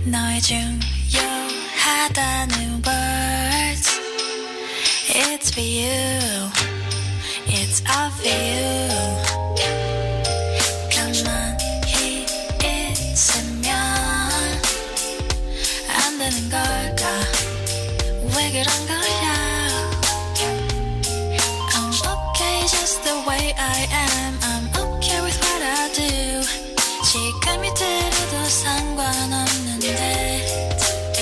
너의 중요하다는 words It's for you It's all for you 가만히 있으면 안 되는 걸까 왜 그런 거야 I'm okay just the way I am I'm okay with what I do 지금이 들어도 상관없는데 이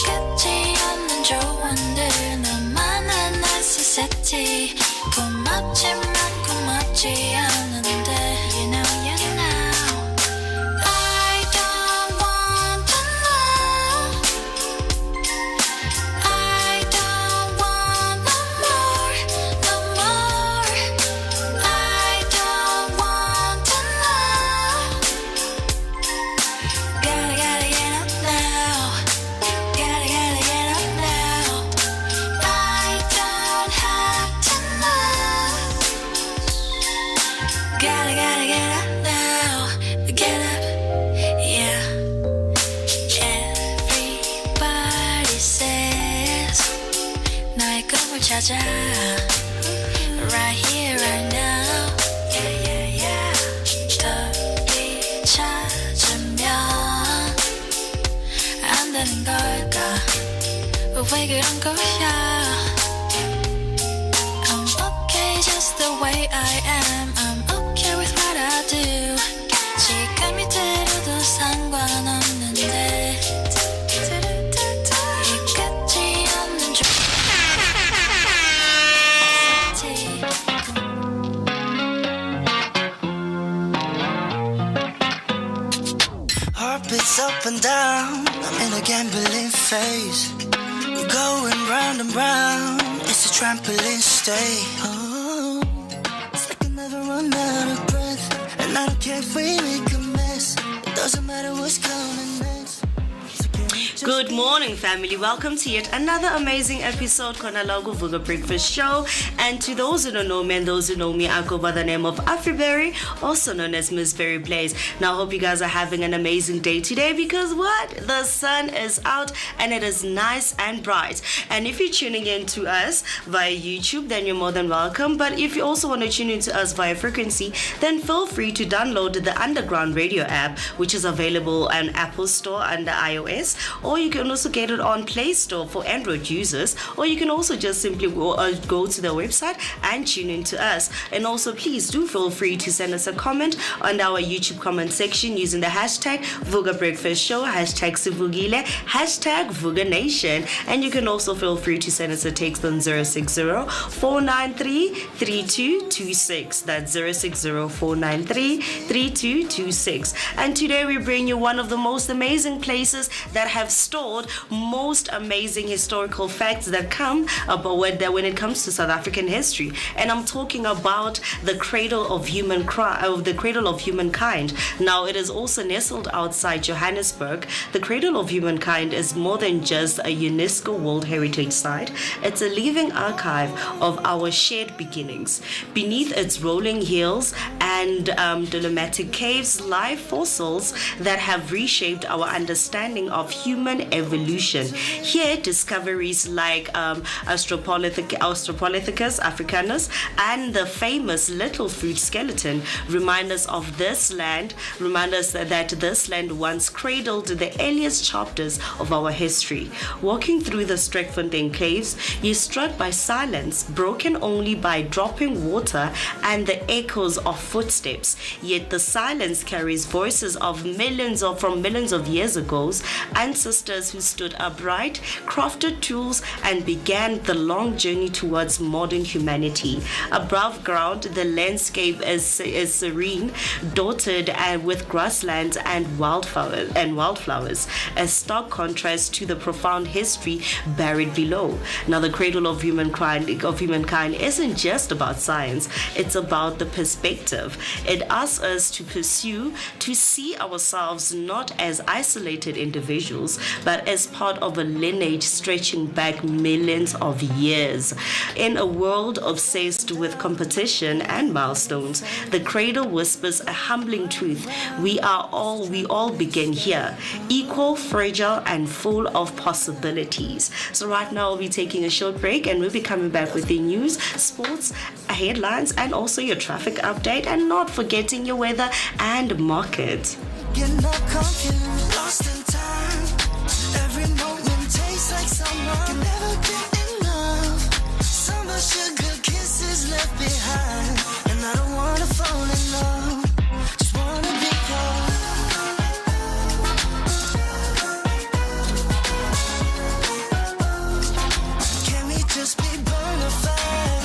끝이 없는 조언들 너만한 necessity 고맙지만 고맙지 않은데 You know I don't want to know I don't want no more no more I don't want to know Gotta get up now Gotta get up now I don't have to know Gotta get up now Get up, yeah Everybody says 나의 꿈을 찾아 Right here, right now Yeah, yeah, yeah 더디 찾으면 안 되는 걸까 왜 그런 거야 I'm okay just the way I am I'm okay with what I do 지금이 들어도 상관없는데 이 끝이 없는 Heart beats up and down I'm in a gambling phase We're going round and round It's a trampoline stay oh, it's like I never run out of breath And I don't care if we make a mess It doesn't matter what's coming next Good morning, family. Welcome to yet another amazing episode Kona Logo Vooka Breakfast Show. And to those who don't know me and those who know me, I go by the name of Afriberry, also known as Miss Berry Blaze. Now, I hope you guys are having an amazing day today because what? The sun is out and it is nice and bright. And if you're tuning in to us via YouTube, then you're more than welcome. But if you also want to tune in to us via frequency, then feel free to download the Underground Radio app, which is available on Apple Store under iOS, or you can also get it on Play Store for Android users, or you can also just simply go to the website and tune in to us. And also, please do feel free to send us a comment on our YouTube comment section using the hashtag Vooka Breakfast Show, hashtag Sivugile, hashtag Vooka Nation. And you can also feel free to send us a text on 060-493-3226. That's 060-493-3226. And today we bring you one of the most amazing places that have stored most amazing historical facts that come about when it comes to South African history. And I'm talking about the cradle of humankind. Now, it is also nestled outside Johannesburg. The cradle of humankind is more than just a UNESCO World Heritage Site. It's a living archive of our shared beginnings. Beneath its rolling hills and dolomitic caves lie fossils that have reshaped our understanding of human evolution. Here, discoveries like Australopithecus africanus and the famous little fruit skeleton remind us that this land once cradled the earliest chapters of our history. Walking through the Streckfontein caves, you're struck by silence, broken only by dropping water and the echoes of footsteps. Yet the silence carries voices of millions of years ago's ancestors ancestors who stood upright, crafted tools, and began the long journey towards modern humanity. Above ground, the landscape is serene, dotted and with grasslands and wildflowers, a stark contrast to the profound history buried below. Now, the cradle of humankind isn't just about science; it's about the perspective. It asks us to pursue, to see ourselves not as isolated individuals, but as part of a lineage stretching back millions of years. In a world obsessed with competition and milestones, the cradle whispers a humbling truth. We all begin here, equal, fragile, and full of possibilities. So right now we'll be taking a short break and we'll be coming back with the news, sports, headlines, and also your traffic update, and not forgetting your weather and market. Getting up confused, lost in time. Every moment tastes like summer. Can never get enough. Summer sugar kisses left behind, and I don't wanna fall in love. Just wanna be yours. Can we just be bona fide?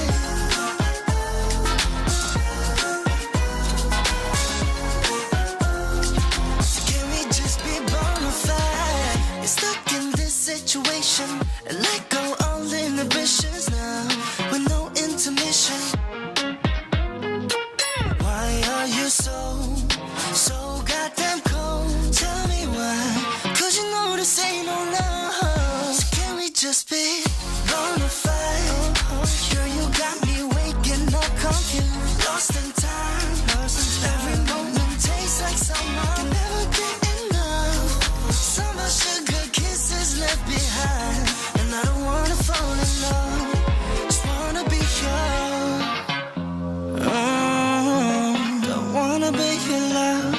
Stuck in this situation and let go all inhibitions now with no intermission. Why are you so goddamn cold? Tell me why, 'cause you know this ain't no love. So can we just be bona fide? Girl, you got me waking up confused, lost in time. Every moment tastes like summer. Can never get enough. Summer sugar kisses left behind, and I don't wanna fall in love. Just wanna be yours. Don't wanna be your love.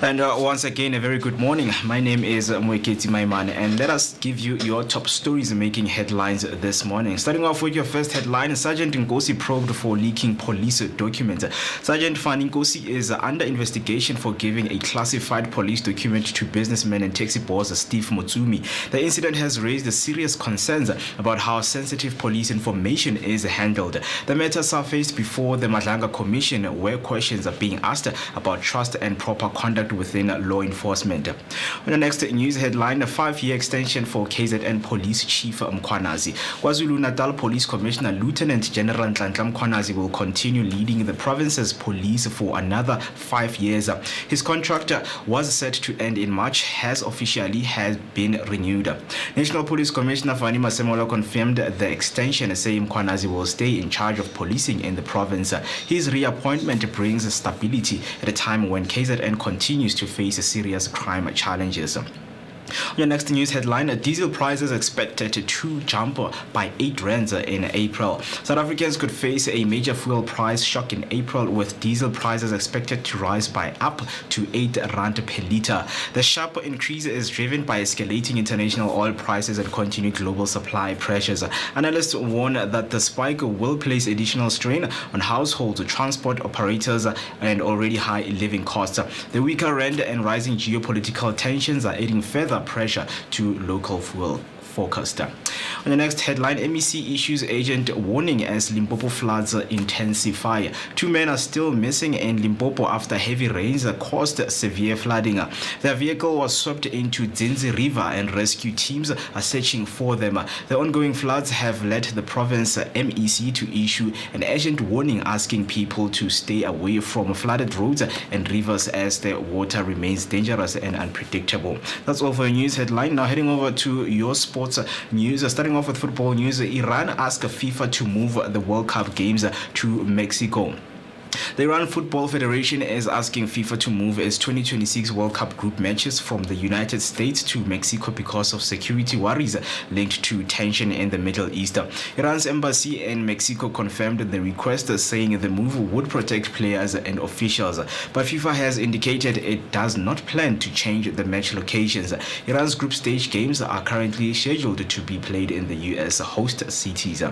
And once again, a very good morning. My name is Moeketsi, my man, and let us give you your top stories making headlines this morning. Starting off with your first headline, Sergeant Nkosi probed for leaking police documents. Sergeant Fani Nkosi is under investigation for giving a classified police document to businessman and taxi boss Steve Mutsumi. The incident has raised serious concerns about how sensitive police information is handled. The matter surfaced before the Madlanga Commission, where questions are being asked about trust and proper conduct within law enforcement. On the next news headline, a 5-year extension for KZN Police Chief Mkhwanazi. KwaZulu-Natal Police Commissioner Lieutenant General Nhlanhla Mkhwanazi will continue leading the province's police for another 5 years. His contract was set to end in March, has been renewed. National Police Commissioner Fani Masemola confirmed the extension, saying Mkhwanazi will stay in charge of policing in the province. His reappointment brings stability at a time when KZN continues to face serious crime challenges. Your next news headline, diesel prices expected to jump by 8 rands in April. South Africans could face a major fuel price shock in April, with diesel prices expected to rise by up to 8 rand per litre. The sharp increase is driven by escalating international oil prices and continued global supply pressures. Analysts warn that the spike will place additional strain on households, transport operators, and already high living costs. The weaker rand and rising geopolitical tensions are adding further pressure to local fuel forecast. On the next headline, MEC issues agent warning as Limpopo floods intensify. 2 men are still missing in Limpopo after heavy rains caused severe flooding. Their vehicle was swept into Dzinzi River and rescue teams are searching for them. The ongoing floods have led the province MEC to issue an urgent warning asking people to stay away from flooded roads and rivers as the water remains dangerous and unpredictable. That's all for your news headline. Now heading over to your sports news. Starting off with football news, Iran asked FIFA to move the World Cup games to Mexico. The Iran Football Federation is asking FIFA to move its 2026 World Cup group matches from the United States to Mexico because of security worries linked to tension in the Middle East. Iran's embassy in Mexico confirmed the request, saying the move would protect players and officials. But FIFA has indicated it does not plan to change the match locations. Iran's group stage games are currently scheduled to be played in the US host cities.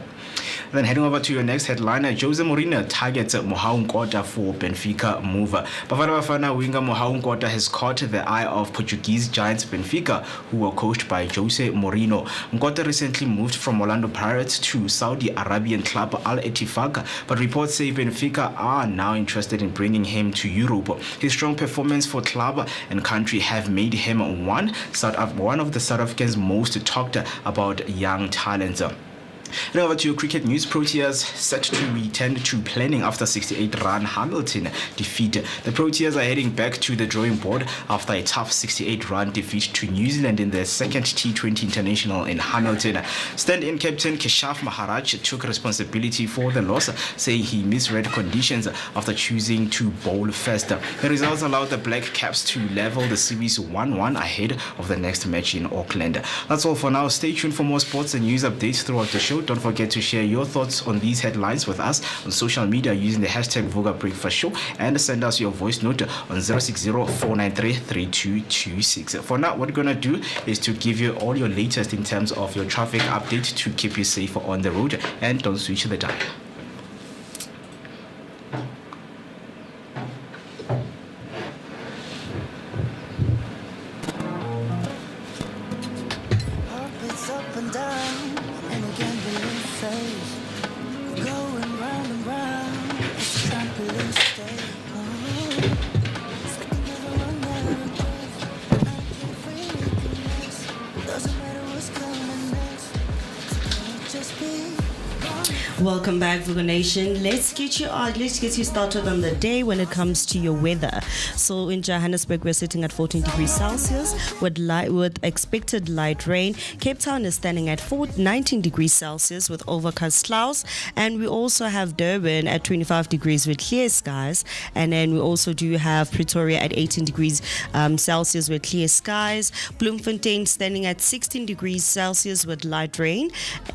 Then heading over to your next headline, Jose Mourinho targets Mohamed Nkota for Benfica move. Bafana Bafana winger Mohaou Nkota has caught the eye of Portuguese giants Benfica, who were coached by Jose Mourinho. Nkota recently moved from Orlando Pirates to Saudi Arabian club Al Ettifaq, but reports say Benfica are now interested in bringing him to Europe. His strong performance for club and country have made him one of the South Africans most talked about young talents. And over to cricket news. Proteas set to return to planning after 68-run Hamilton defeat. The Proteas are heading back to the drawing board after a tough 68-run defeat to New Zealand in their second T20 international in Hamilton. Stand-in captain Keshav Maharaj took responsibility for the loss, saying he misread conditions after choosing to bowl first. The results allowed the Black Caps to level the series 1-1 ahead of the next match in Auckland. That's all for now. Stay tuned for more sports and news updates throughout the show. Don't forget to share your thoughts on these headlines with us on social media using the hashtag Vooka Breakfast Show, and send us your voice note on 060-493-3226. For now, what we're going to do is to give you all your latest in terms of your traffic update to keep you safer on the road, and don't switch the dial. Orbits up and down, and again being phase. Going round and round, it's a trampoline stay. Oh, it's like another one out of breath. I can't freely miss. Doesn't matter what's coming next. It's just be. Welcome back, Vooka Nation. Let's get you started on the day when it comes to your weather. So in Johannesburg, we're sitting at 14 degrees Celsius with expected light rain. Cape Town is standing at 19 degrees Celsius with overcast clouds, and we also have Durban at 25 degrees with clear skies, and then we also do have Pretoria at 18 degrees Celsius with clear skies. Bloemfontein standing at 16 degrees Celsius with light rain.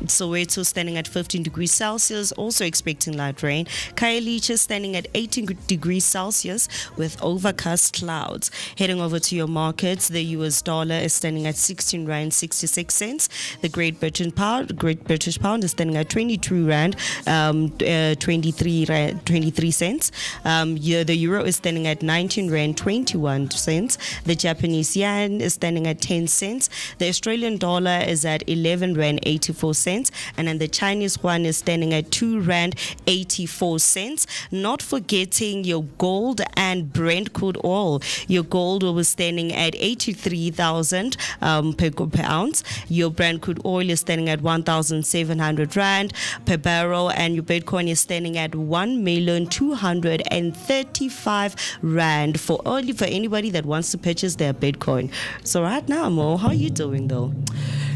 Soweto standing at 15 degrees Celsius, also expecting light rain. Khayelitsha standing at 18 degrees Celsius with overcast clouds. Heading over to your markets, the US dollar is standing at 16 rand 66 cents. The Great British Pound is standing at 22 rand 23 cents. The euro is standing at 19 rand 21 cents. The Japanese yen is standing at 10 cents. The Australian dollar is at 11 rand 84 cents, and then the Chinese yuan is standing at 2 rand 84 cents. Not forgetting your gold and Brent crude oil. Your gold was standing at 83,000 per ounce. Your Brent crude oil is standing at 1,700 rand per barrel, and your Bitcoin is standing at 1,235 rand for anybody that wants to purchase their Bitcoin. So right now, Mo, how are you doing though?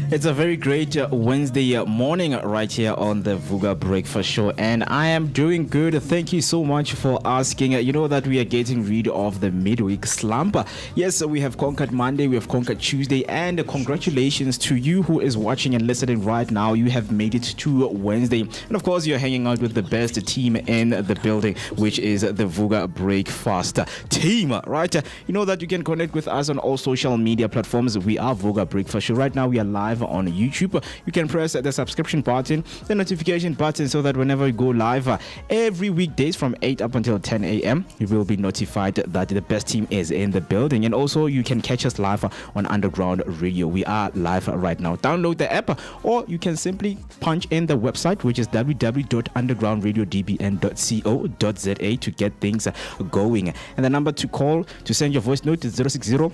It's a very great Wednesday morning right here on the Vooka Breakfast Show, and I am doing good. Thank you so much for asking. You know that we are getting rid of the midweek slump. Yes, we have conquered Monday, we have conquered Tuesday, and congratulations to you who is watching and listening right now. You have made it to Wednesday, and of course you're hanging out with the best team in the building, which is the Vooka Breakfast team, right? You know that you can connect with us on all social media platforms. We are Vooka Breakfast Show. Right now we are live on YouTube. You can press the subscription button, the notification button, so that whenever we go live every weekdays from 8 up until 10 a.m. you will be notified that the best team is in the building. And also you can catch us live on Underground Radio. We are live right now. Download the app, or you can simply punch in the website, which is www.undergroundradiodbn.co.za to get things going. And the number to call to send your voice note is 060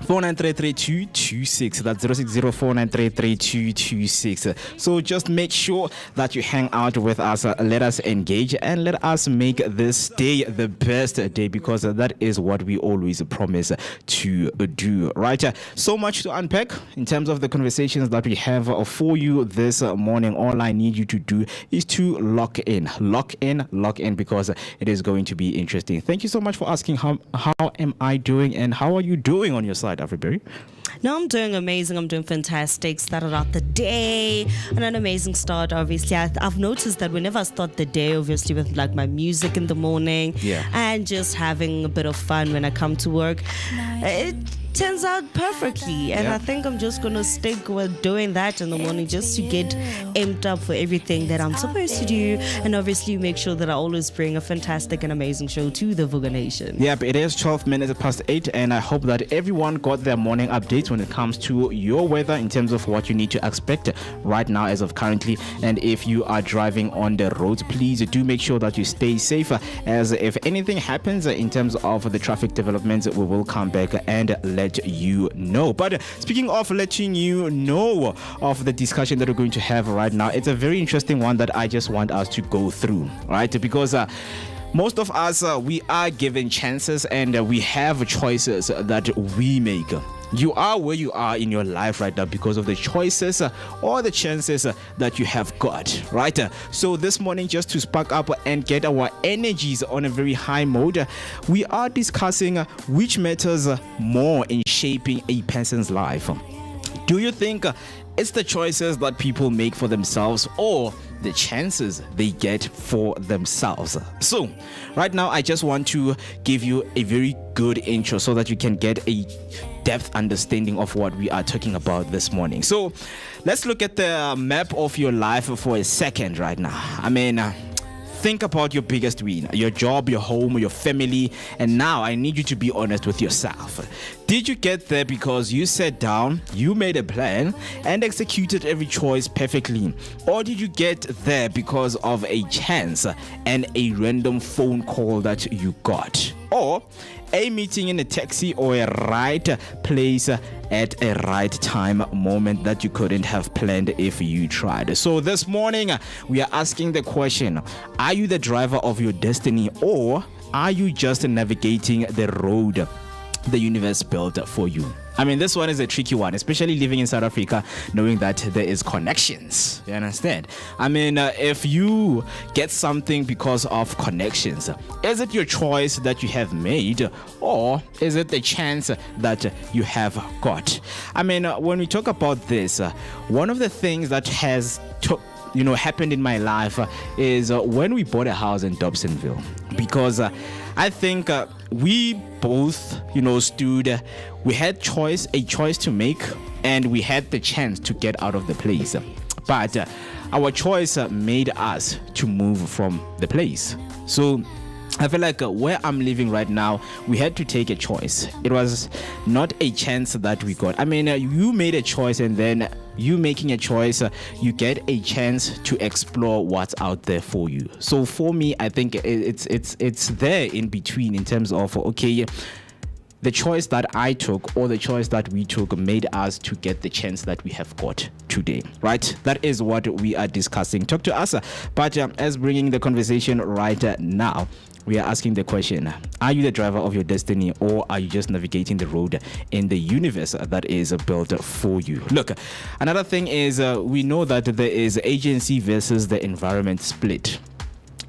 4933226. That's 060-493-3226. So just make sure that you hang out with us. Let us engage and let us make this day the best day, because that is what we always promise to do, right? So much to unpack in terms of the conversations that we have for you this morning. All I need you to do is to lock in, because it is going to be interesting. Thank you so much for asking how am I doing, and how are you doing on your side, Afriberry? No, I'm doing amazing. I'm doing fantastic. Started out the day and an amazing start, obviously. I've noticed that whenever I start the day, obviously, with like my music in the morning, and just having a bit of fun when I come to work, turns out perfectly. And Yeah. I think I'm just going to stick with doing that in the morning just to get amped up for everything that I'm supposed to do. And obviously make sure that I always bring a fantastic and amazing show to the Vooka Nation. Yep, it is 12 minutes past 8, and I hope that everyone got their morning updates when it comes to your weather in terms of what you need to expect right now as of currently. And if you are driving on the roads, please do make sure that you stay safe, as if anything happens in terms of the traffic developments, we will come back and let you know. But speaking of letting you know of the discussion that we're going to have right now, it's a very interesting one that I just want us to go through, right? Because most of us, we are given chances and we have choices that we make. You are where you are in your life right now because of the choices or the chances that you have got, right? So this morning, just to spark up and get our energies on a very high mode, we are discussing which matters more in shaping a person's life. Do you think it's the choices that people make for themselves or the chances they get for themselves? So right now, I just want to give you a very good intro so that you can get a depth understanding of what we are talking about this morning. So let's look at the map of your life for a second right now. I mean, think about your biggest win, your job, your home, your family. And now I need you to be honest with yourself. Did you get there because you sat down, you made a plan, and executed every choice perfectly? Or did you get there because of a chance and a random phone call that you got? Or a meeting in a taxi or a right place at a right time moment that you couldn't have planned if you tried. So this morning, we are asking the question, are you the driver of your destiny or are you just navigating the road the universe built for you? I mean, this one is a tricky one, especially living in South Africa, knowing that there is connections. You understand? I mean, if you get something because of connections, is it your choice that you have made, or is it the chance that you have got? I mean, when we talk about this, one of the things that has happened in my life is when we bought a house in Dobsonville, because I think we both, stood, we had a choice to make, and we had the chance to get out of the place. But our choice made us to move from the place. So I feel like where I'm living right now, we had to take a choice. It was not a chance that we got. I mean, you made a choice, and then you making a choice, you get a chance to explore what's out there for you. So for me, I think it's there in between in terms of, okay, the choice that I took or the choice that we took made us to get the chance that we have got today, right? That is what we are discussing. Talk to us. But as bringing the conversation right now, we are asking the question, are you the driver of your destiny or are you just navigating the road in the universe that is built for you? Look, another thing is we know that there is agency versus the environment split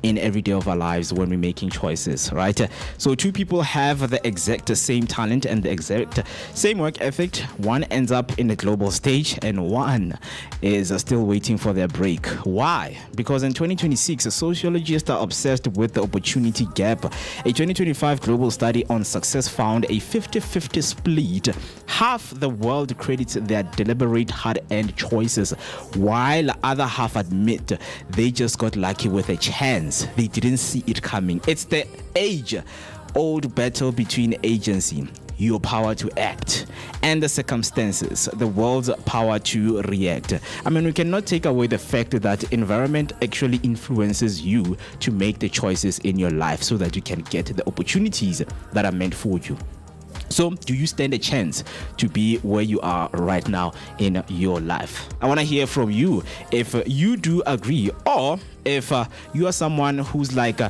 in every day of our lives when we're making choices, right? So two people have the exact same talent and the exact same work ethic. One ends up in the global stage and one is still waiting for their break. Why? Because in 2026, sociologists are obsessed with the opportunity gap. A 2025 global study on success found a 50-50 split. Half the world credits their deliberate hard-earned choices, while other half admit they just got lucky with a chance. They didn't see it coming. It's the age-old battle between agency, your power to act, and the circumstances, the world's power to react. I mean, we cannot take away the fact that environment actually influences you to make the choices in your life so that you can get the opportunities that are meant for you. So, do you stand a chance to be where you are right now in your life? I want to hear from you if you do agree, or if you are someone who's like,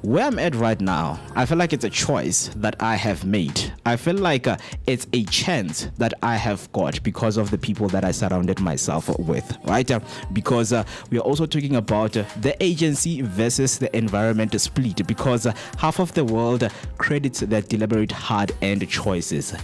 where I'm at right now, I feel like it's a choice that I have made. I feel like it's a chance that I have got because of the people that I surrounded myself with, right? Because we are also talking about the agency versus the environment split, because half of the world credits their deliberate hard-earned choices.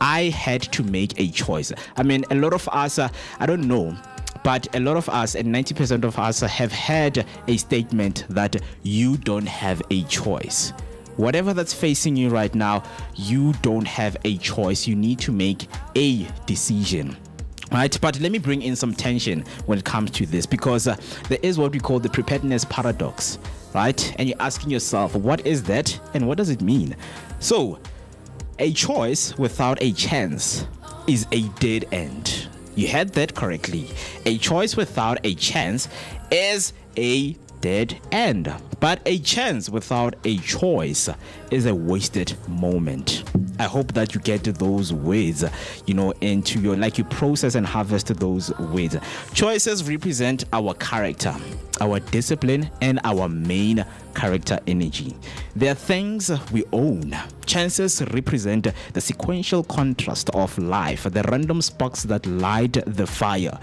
I had to make a choice. I mean, a lot of us, I don't know, but a lot of us, and 90% of us, have had a statement that you don't have a choice. whatever that's facing you right now, you don't have a choice. You need to make a decision. Right, but let me bring in some tension when it comes to this, because there is what we call the preparedness paradox, right? And you're asking yourself, what is that and what does it mean? So, a choice without a chance is a dead end. You heard that correctly. A choice without a chance is a dead end. But a chance without a choice is a wasted moment. I hope that you get those words, into your, like you process and harvest those words. Choices represent our character, our discipline, and our main character energy. They are things we own. Chances represent the sequential contrast of life, the random sparks that light the fire.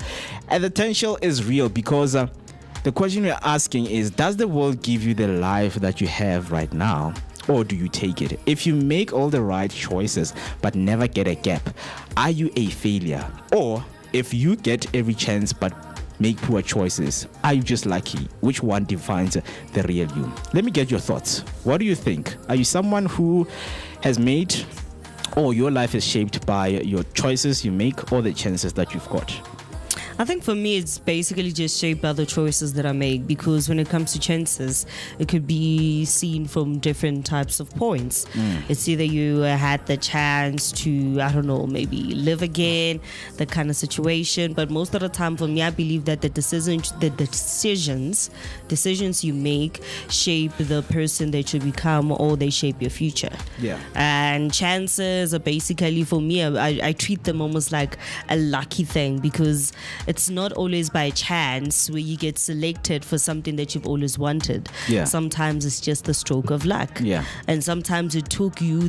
And the potential is real because the question we're asking is, does the world give you the life that you have right now, or do you take it? If you make all the right choices but never get a gap, are you a failure? Or if you get every chance but make poor choices, are you just lucky? Which one defines the real you? Let me get your thoughts. What do you think? Are you someone who has made, or your life is shaped by your choices you make or the chances that you've got? I think for me, it's basically just shaped by the choices that I make, because when it comes to chances, it could be seen from different types of points. It's either you had the chance to, I don't know, maybe live again, that kind of situation. But most of the time for me, I believe that the decisions you make shape the person that you become, or they shape your future. Yeah. And chances are basically, for me, I treat them almost like a lucky thing, because it's not always by chance where you get selected for something that you've always wanted. Yeah. Sometimes it's just the stroke of luck. Yeah. And sometimes it took you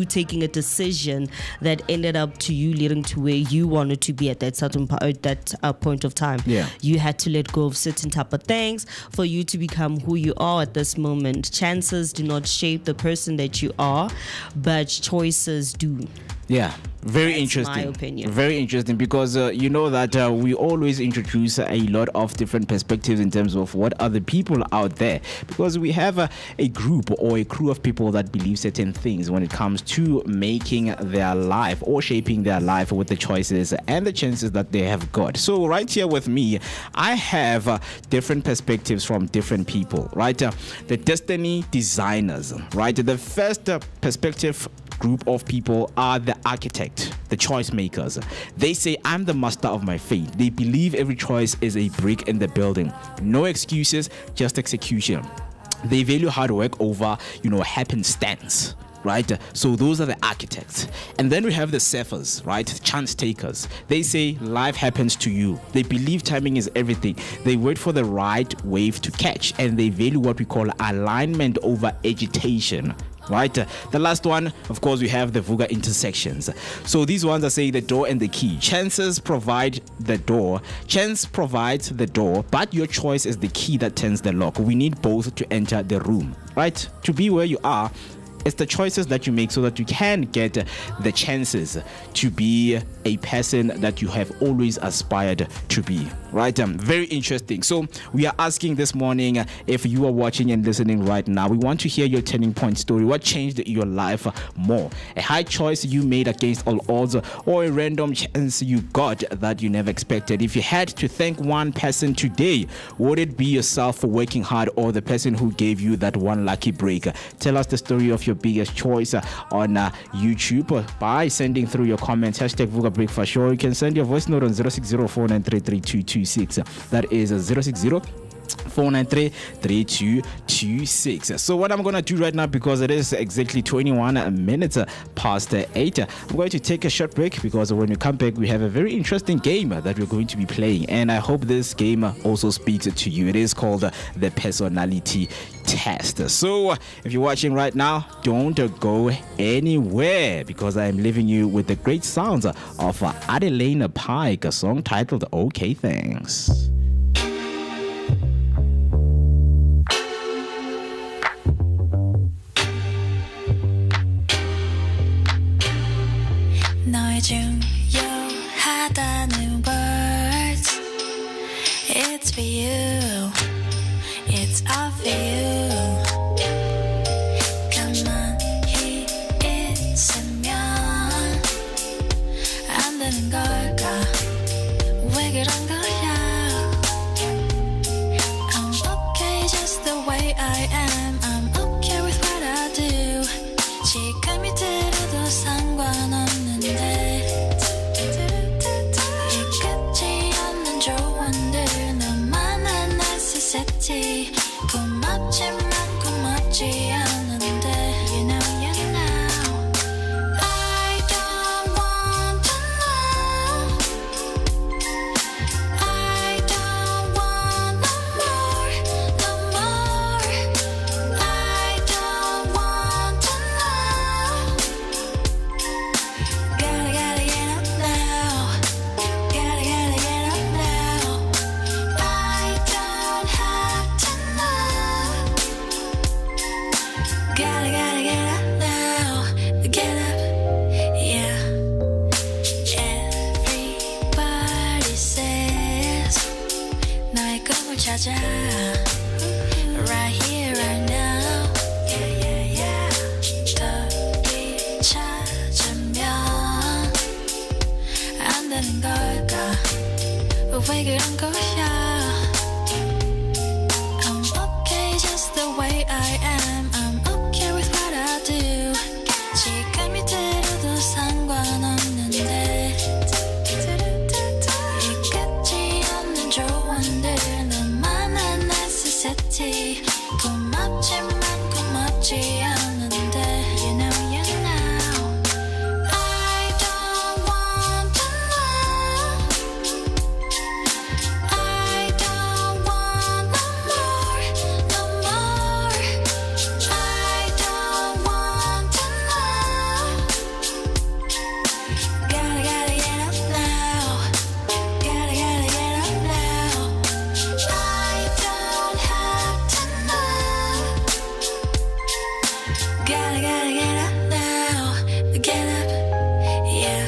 taking a decision that ended up to you leading to where you wanted to be at that certain point of time. Yeah. You had to let go of certain type of things for you to become who you are at this moment. Chances do not shape the person that you are, but choices do. Yeah, very That's interesting. my opinion. Very interesting, because you know that we always introduce a lot of different perspectives in terms of what other people out there, because we have a group or a crew of people that believe certain things when it comes to making their life or shaping their life with the choices and the chances that they have got. So right here with me, I have different perspectives from different people, right? The destiny designers, right? The first perspective group of people are the architect, the choice makers. They say, I'm the master of my fate. They believe every choice is a brick in the building. No excuses, just execution. They value hard work over, happenstance. Right? So those are the architects. And then we have the surfers, right? Chance takers. They say life happens to you. They believe timing is everything. They wait for the right wave to catch, and they value what we call alignment over agitation. Right? The last one, of course, we have the Vooka intersections. So these ones are saying the door and the key. Chances provide the door. Chance provides the door, but your choice is the key that turns the lock. We need both to enter the room. Right? To be where you are, it's the choices that you make so that you can get the chances to be a person that you have always aspired to be. Right? Very interesting. So we are asking this morning, if you are watching and listening right now, we want to hear your turning point story. What changed your life more? A high choice you made against all odds, or a random chance you got that you never expected? If you had to thank one person today, would it be yourself for working hard, or the person who gave you that one lucky break? Tell us the story of your biggest choice on YouTube by sending through your comments, #Vooka Breakfast Show. You can send your voice note on 0604933226. That is 060-493-3226. So what I'm going to do right now, because it is exactly 21 minutes past 8, I'm going to take a short break, because when we come back, we have a very interesting game that we're going to be playing. And I hope this game also speaks to you. It is called the personality test. So if you're watching right now, don't go anywhere, because I am leaving you with the great sounds of Adelina Pike, a song titled Okay Thanks. 너의 중요하다는 words, it's for you, it's all for you. Gotta get up now. Get up, yeah. Everybody says 너의 꿈을 찾아. Right here, right now. Yeah, yeah, yeah. 더디 찾으면 안 되는 걸까? 왜 그런 거야? I'm okay just the way I am. I'm okay with what I do. 지금이 들어도 상관없는데 이같지 않는 조언들 너만한 necessity. 고맙지만 고맙지 않은데 You know I don't want to know. I don't want no more, no more. I don't want to know. Gotta get up now. Gotta get up now. I don't have to know. Gotta get up now. Get up, yeah.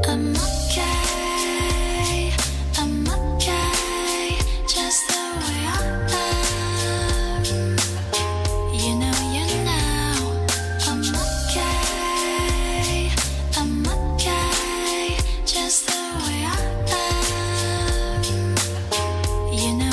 I'm okay. I'm okay. Just the way I am. You know. I'm okay. I'm okay. Just the way I am. You know.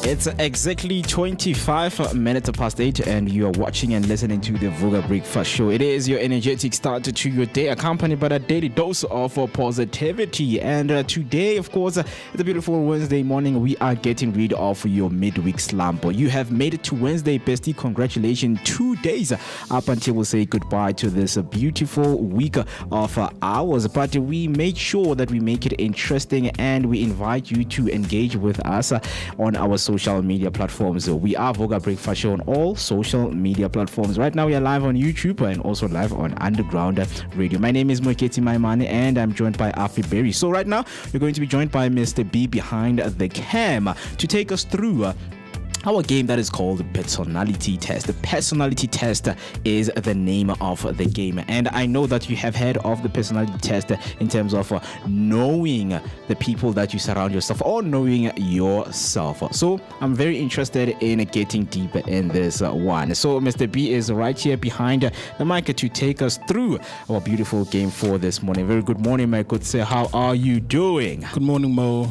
It's exactly 25 minutes past 8 and you are watching and listening to the Vooka Breakfast Show. It is your energetic start to your day, accompanied by a daily dose of positivity. And today, of course, it's a beautiful Wednesday morning. We are getting rid of your midweek slump. You have made it to Wednesday, bestie. Congratulations. 2 days up until we say goodbye to this beautiful week of ours. But we make sure that we make it interesting and we invite you to engage with us on our social media platforms. We are Vooka Breakfast Show on all social media platforms. Right now we are live on YouTube and also live on Underground Radio. My name is Moeketsi and I'm joined by Berry. So right now you're going to be joined by Mr. B behind the cam to take us through our game that is called Personality Test. The Personality Test is the name of the game, and I know that you have heard of the Personality Test in terms of knowing the people that you surround yourself or knowing yourself. So I'm very interested in getting deeper in this one. So Mr. B is right here behind the mic to take us through our beautiful game for this morning. Very good morning, my good sir. How are you doing? Good morning, Mo,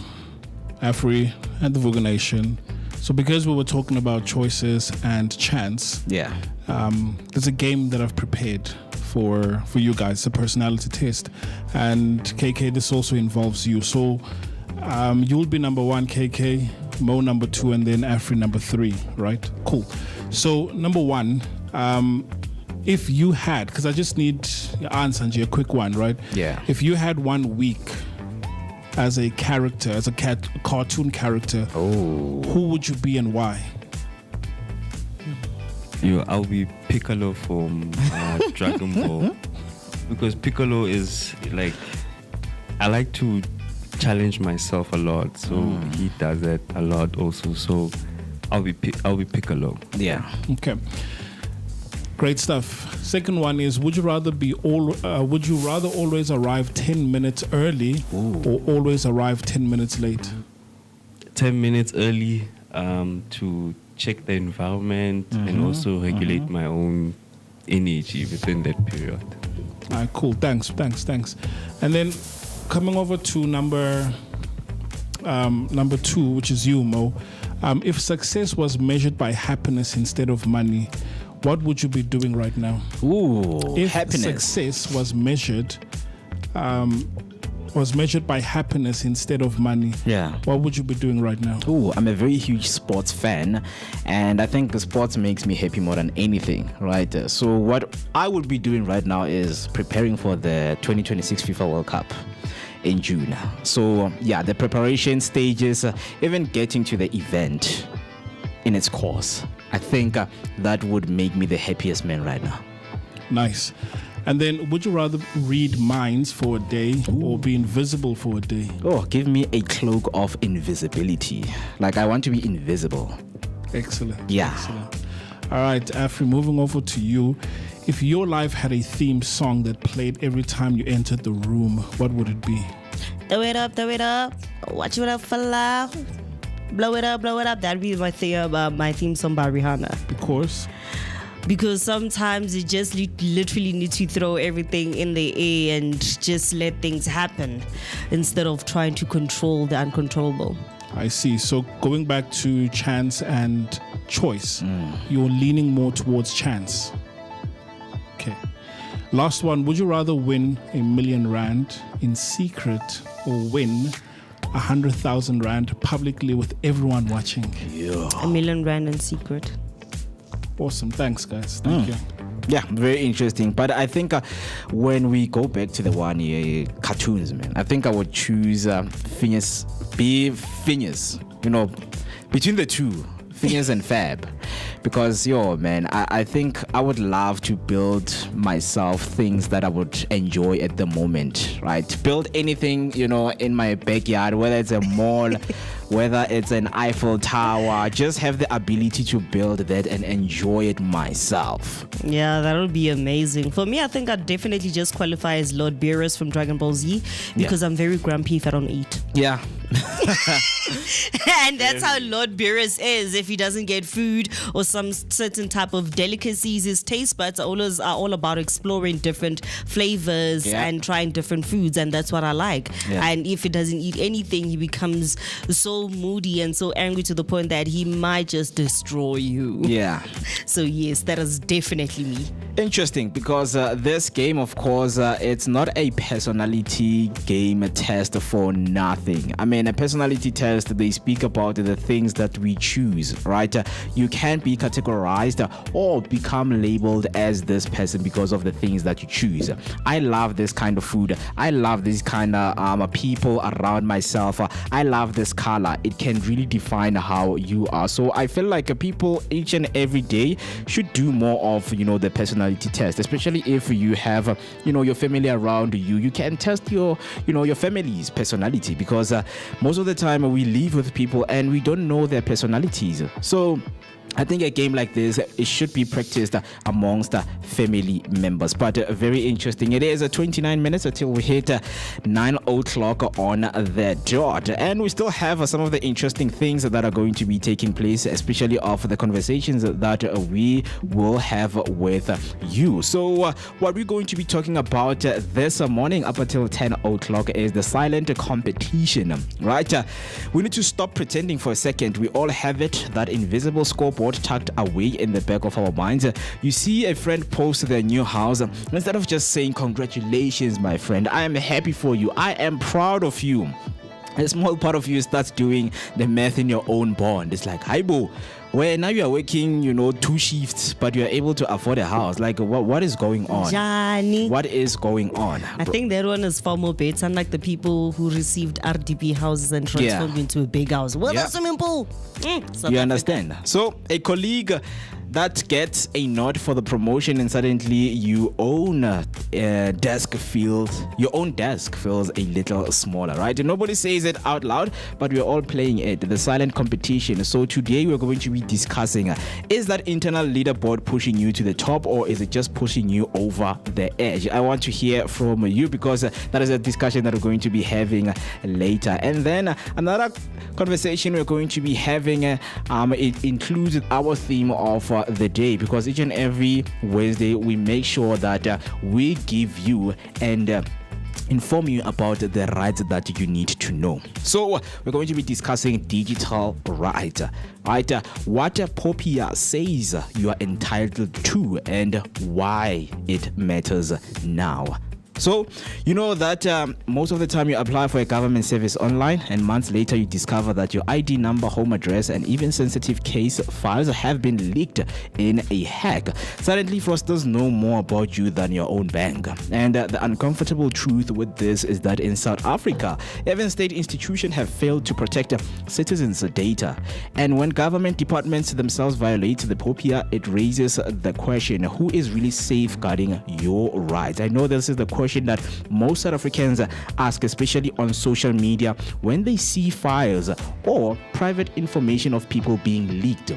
Afri, and the Vooka Nation. So because we were talking about choices and chance, there's a game that I've prepared for you guys. It's a personality test. And KK, this also involves you. So you'll be number 1, KK, Mo number 2, and then Afri number 3, right? Cool. So number 1, if you had, because I just need your answer, a quick one, right? Yeah. If you had 1 week as a character, as a cartoon character, who would you be and why? I'll be Piccolo from Dragon Ball, because Piccolo is like, I like to challenge myself a lot, so he does it a lot also. So I'll be Piccolo. Yeah. Okay. Great stuff. Second one is: would you rather always arrive 10 minutes early or always arrive 10 minutes late? 10 minutes early to check the environment and also regulate my own energy within that period. All right, cool. Thanks. And then coming over to number 2, which is you, Mo. If success was measured by happiness instead of money, what would you be doing right now? Ooh, if happiness. Success was measured was measured by happiness instead of money, what would you be doing right now? Oh, I'm a very huge sports fan, and I think the sports makes me happy more than anything, right? So what I would be doing right now is preparing for the 2026 FIFA World Cup in June. So the preparation stages, even getting to the event in its course, I think that would make me the happiest man right now. Nice. And then, would you rather read minds for a day or be invisible for a day? Oh, give me a cloak of invisibility. Like, I want to be invisible. Excellent. Yeah. Excellent. All right, Afri, moving over to you. If your life had a theme song that played every time you entered the room, what would it be? Throw it up, watch it up for love. Blow it up. That'd be my theme song by Rihanna. Of course. Because sometimes you just literally need to throw everything in the air and just let things happen instead of trying to control the uncontrollable. I see. So going back to chance and choice, you're leaning more towards chance. Okay. Last one. Would you rather win R1 million in secret or win 100,000 rand publicly with everyone watching? R1 million in secret. Awesome. Thanks, guys. Thank you. Yeah, very interesting. But I think when we go back to the one year cartoons, man, I think I would choose Phineas, between the two, Phineas and Fab. Because, I think I would love to build myself things that I would enjoy at the moment, right? Build anything, in my backyard, whether it's a mall, whether it's an Eiffel Tower, just have the ability to build that and enjoy it myself. Yeah, that would be amazing. For me, I think I'd definitely just qualify as Lord Beerus from Dragon Ball Z because I'm very grumpy if I don't eat. Yeah. And that's how Lord Beerus is. If he doesn't get food or some certain type of delicacies, his taste buds are all about exploring different flavors and trying different foods, and that's what I like. And if he doesn't eat anything, he becomes so moody and so angry to the point that he might just destroy you. So yes, that is definitely me. Interesting, because this game, of course, it's not a personality game test for nothing. I mean, a personality test, they speak about the things that we choose, right? You can't be categorized or become labeled as this person because of the things that you choose. I love this kind of food. I love this kind of people around myself. I love this color. It can really define how you are. So I feel like people each and every day should do more of, the personality test, especially if you have, your family around you. You can test your family's personality, because most of the time we live with people and we don't know their personalities. So I think a game like this, it should be practiced amongst family members. But very interesting. It is 29 minutes until we hit 9 o'clock on the dot. And we still have some of the interesting things that are going to be taking place, especially of the conversations that we will have with you. So what we're going to be talking about this morning up until 10 o'clock is the silent competition, right? We need to stop pretending for a second. We all have it, that invisible scoreboard tucked away in the back of our minds. You see a friend post their new house, instead of just saying congratulations, my friend, I am happy for you, I am proud of you, a small part of you starts doing the math in your own bond. It's like, hi boo, where now you are working 2 shifts but you are able to afford a house. Like, what is going on? Johnny. What is going on? I think that one is far more better, unlike the people who received RDP houses and transformed into a big house with a swimming pool. You understand? So a colleague that gets a nod for the promotion, and suddenly your own desk feels a little smaller, right? And nobody says it out loud, but we're all playing it, the silent competition. So today we're going to be discussing, is that internal leaderboard pushing you to the top, or is it just pushing you over the edge? I want to hear from you, because that is a discussion that we're going to be having later. And then another conversation we're going to be having, it includes our theme of the day, because each and every Wednesday we make sure that we give you and inform you about the rights that you need to know. So we're going to be discussing digital rights, right? What Popia says you are entitled to and why it matters now. So, you know that most of the time you apply for a government service online, and months later you discover that your ID number, home address, and even sensitive case files have been leaked in a hack. Suddenly, fraudsters know more about you than your own bank. And the uncomfortable truth with this is that in South Africa, even state institutions have failed to protect citizens' data. And when government departments themselves violate the POPIA, it raises the question, who is really safeguarding your rights? I know this is the question that most South Africans ask, especially on social media, when they see files or private information of people being leaked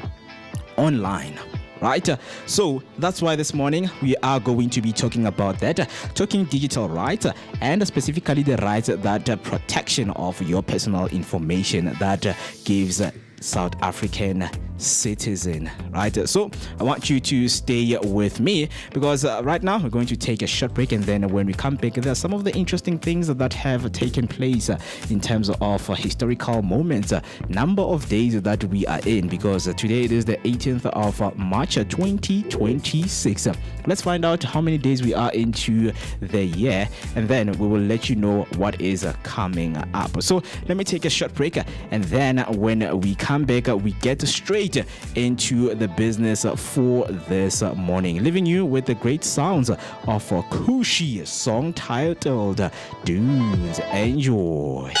online. Right, so that's why this morning we are going to be talking about that, talking digital rights, and specifically the rights that protection of your personal information that gives South African citizen, right? So I want you to stay with me because right now we're going to take a short break, and then when we come back, there are some of the interesting things that have taken place in terms of historical moments, number of days that we are in, because today it is the 18th of March 2026. Let's find out how many days we are into the year, and then we will let you know what is coming up. So let me take a short break, and then when we come back, we get straight into the business for this morning, leaving you with the great sounds of a Cushy song titled Dudes. Enjoy.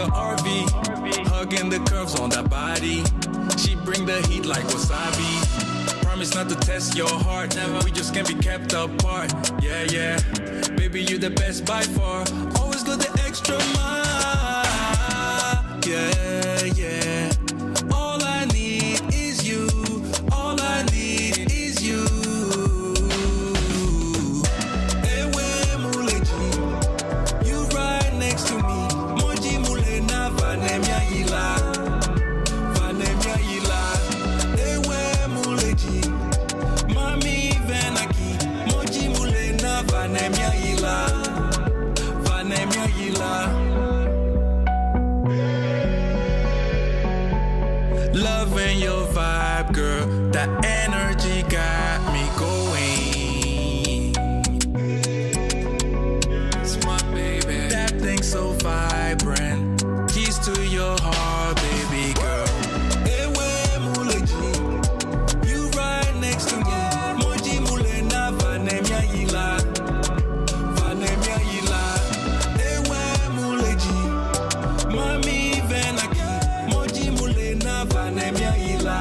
a RV, hugging the curves on that body. She bring the heat like wasabi. Promise not to test your heart, never. We just can't be kept apart. Yeah, yeah. Baby, you the best by far. Always go the extra mile. Yeah, yeah. All I need is you. All I need is you. Ewe muleji, you right next to me. Moji mule na vanemia ila. Vanemia ila. Ewe muleji, mami venaki. Moji mule na vanemia ila. Vanemia ila. Loving your vibe, girl. That energy got me going. It's my baby. That thing so vibrant. Keys to your heart, baby girl. Ewe muleji, you right next to me. Moji mule na vanemia ila. Vanemia ila. Ewe muleji, mami venaki. Moji mule na vanemia ila.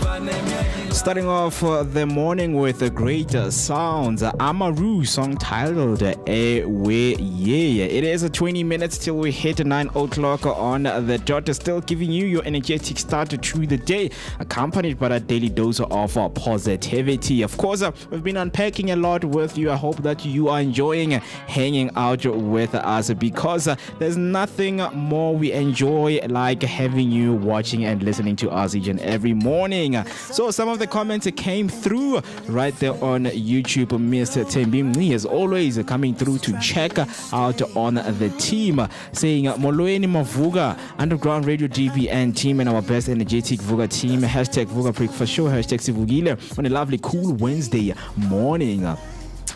Vanemia ila. Starting off the morning with a great sounds. Amaru song titled Ewe Yeah. It is 20 minutes till we hit 9 o'clock on the dot. Still giving you your energetic start to the day, accompanied by a daily dose of positivity. Of course, we've been unpacking a lot with you. I hope that you are enjoying hanging out with us, because there's nothing more we enjoy like having you watching and listening to us each and every morning. So some of the comments came through right there on YouTube. Mr. Tembimni is always coming through to check out on the team, saying Molweni Mavuga, Underground Radio DBN team, and our best energetic Vooka team. Hashtag Vooka Breakfast Show, hashtag Sivugile on a lovely cool Wednesday morning.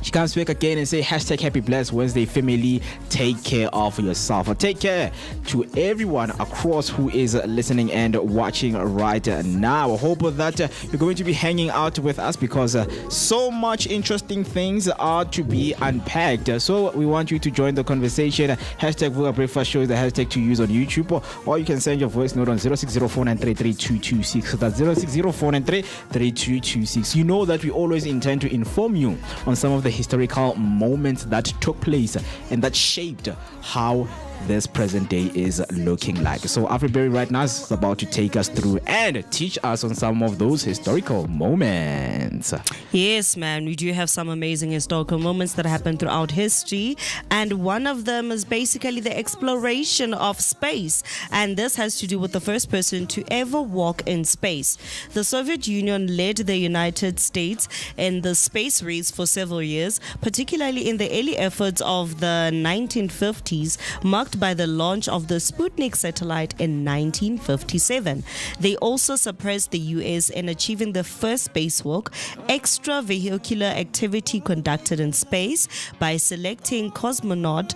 She comes back again and say hashtag happy blessed Wednesday family. Take care of yourself. Take care to everyone across who is listening and watching right now. I hope that you're going to be hanging out with us, because so much interesting things are to be unpacked. So we want you to join the conversation. Hashtag Vooka Breakfast Show is the hashtag to use on YouTube, or you can send your voice note on 0604933226. That's 0604933226. You know that we always intend to inform you on some of the historical moments that took place and that shaped how this present day is looking like. So Afriberry right now is about to take us through and teach us on some of those historical moments. Yes, man, we do have some amazing historical moments that happened throughout history, and one of them is basically the exploration of space, and this has to do with the first person to ever walk in space. The Soviet Union led the United States in the space race for several years, particularly in the early efforts of the 1950s, marked by the launch of the Sputnik satellite in 1957. They also surpassed the US in achieving the first spacewalk. Extravehicular activity conducted in space by selecting cosmonaut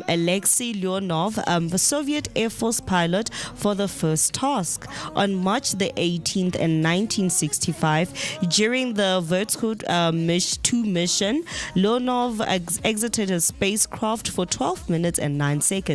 Alexei Leonov, the Soviet Air Force pilot, for the first task. On March the 18th in 1965, during the Vertical 2 mission, Leonov exited his spacecraft for 12 minutes and 9 seconds.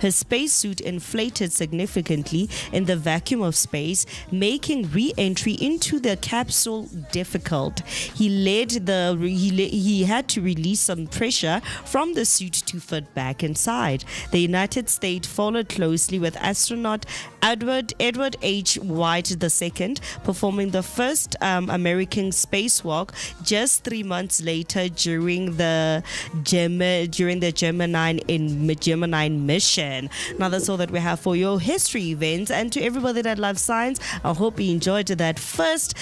His spacesuit inflated significantly in the vacuum of space, making re-entry into the capsule difficult. He had to release some pressure from the suit to fit back inside. The United States followed closely, with astronaut Edward H. White II performing the first American spacewalk just 3 months later during the Gemini mission. Now that's all that we have for your history events, and to everybody that loves science, I hope you enjoyed that first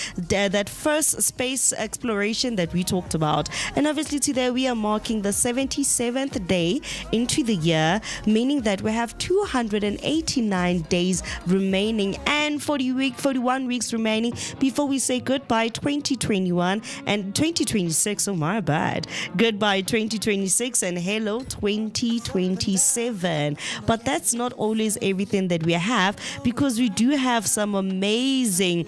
space exploration that we talked about. And obviously today we are marking the 77th day into the year, meaning that we have 289 days remaining and 41 weeks remaining before we say goodbye 2021 and 2026. Oh my bad. Goodbye 2026 and hello 2027. But that's not always everything that we have, because we do have some amazing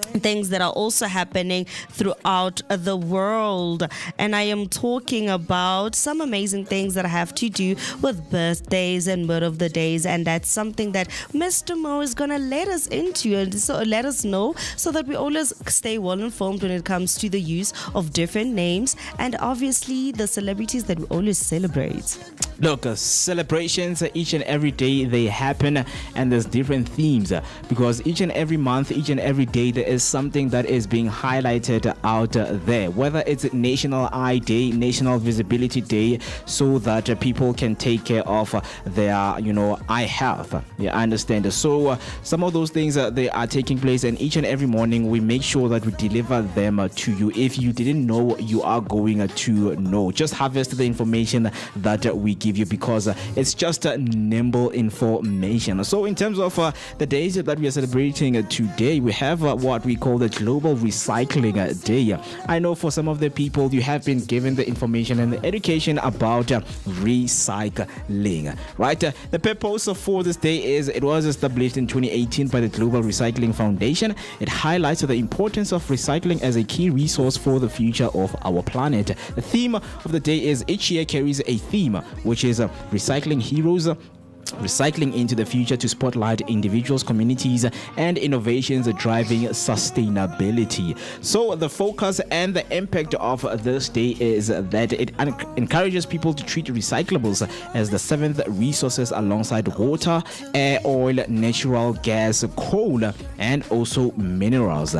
things that are also happening throughout the world. And I am talking about some amazing things that have to do with birthdays and word of the days. And that's something that Mr. Mo is going to let us into and so let us know so that we always stay well informed when it comes to the use of different names and obviously the celebrities that we always celebrate. Look, celebrations each and every day they happen, and there's different themes because each and every month, each and every day there is something that is being highlighted out there, whether it's National Eye Day, National Visibility Day, so that people can take care of their eye health. Yeah, I understand. So some of those things they are taking place, and each and every morning we make sure that we deliver them to you. If you didn't know, you are going to know. Just harvest the information that we give you because it's just nimble information. So in terms of the days that we are celebrating today, we have what we call the Global Recycling Day. I know for some of the people you have been given the information and the education about recycling, right? The purpose for this day is it was established in 2018 by the Global Recycling Foundation. It highlights the importance of recycling as a key resource for the future of our planet. The theme of the day is each year carries a theme, which is recycling heroes, recycling into the future to spotlight individuals, communities, and innovations driving sustainability. So the focus and the impact of this day is that it encourages people to treat recyclables as the seventh resources alongside water, air, oil, natural gas, coal, and also minerals.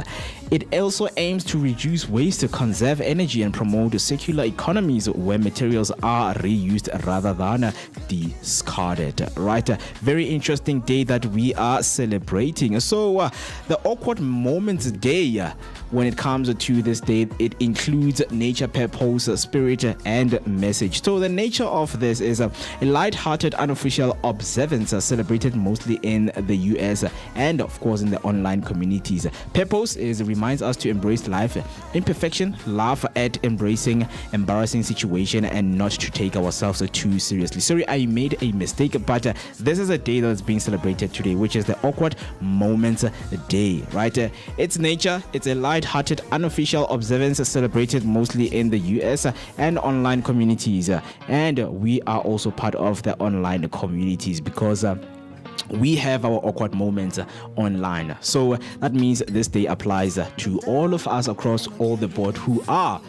It also aims to reduce waste, conserve energy, and promote circular economies where materials are reused rather than discarded. Right? Very interesting day that we are celebrating. So the Awkward Moments Day, when it comes to this day, it includes nature, purpose, spirit, and message. So the nature of this is a light-hearted unofficial observance celebrated mostly in the US and of course in the online communities. Purpose reminds us to embrace life, imperfection, laugh at embracing embarrassing situation, and not to take ourselves too seriously. Sorry, I made a mistake, but this is a day that's being celebrated today, which is the Awkward Moments Day, right? It's nature, it's a light-hearted unofficial observance celebrated mostly in the US and online communities, and we are also part of the online communities because we have our awkward moments online. So that means this day applies to all of us across all the board who are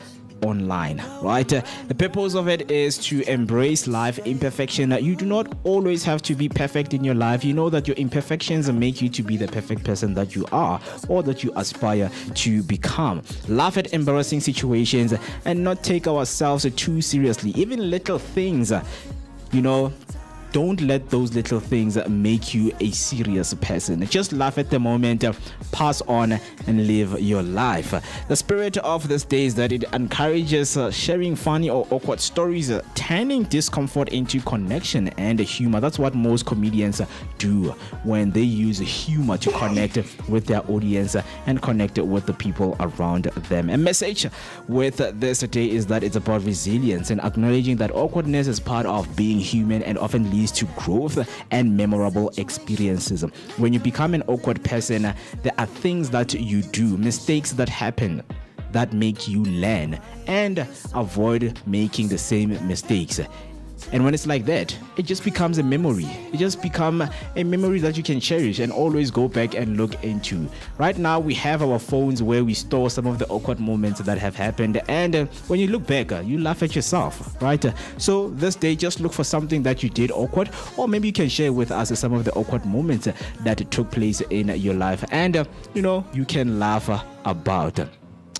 online, right? The purpose of it is to embrace life, imperfection. You do not always have to be perfect in your life. You know that your imperfections make you to be the perfect person that you are or that you aspire to become. Laugh at embarrassing situations and not take ourselves too seriously. Even little things, don't let those little things make you a serious person. Just laugh at the moment, pass on, and live your life. The spirit of this day is that it encourages sharing funny or awkward stories, turning discomfort into connection and humor. That's what most comedians do when they use humor to connect with their audience and connect with the people around them. A message with this day is that it's about resilience and acknowledging that awkwardness is part of being human and often leads to growth and memorable experiences. When you become an awkward person, there are things that you do, mistakes that happen that make you learn and avoid making the same mistakes. And when it's like that, it just becomes a memory. It just becomes a memory that you can cherish and always go back and look into. Right now, we have our phones where we store some of the awkward moments that have happened. And when you look back, you laugh at yourself, right? So this day, just look for something that you did awkward, or maybe you can share with us some of the awkward moments that took place in your life. And, you can laugh about.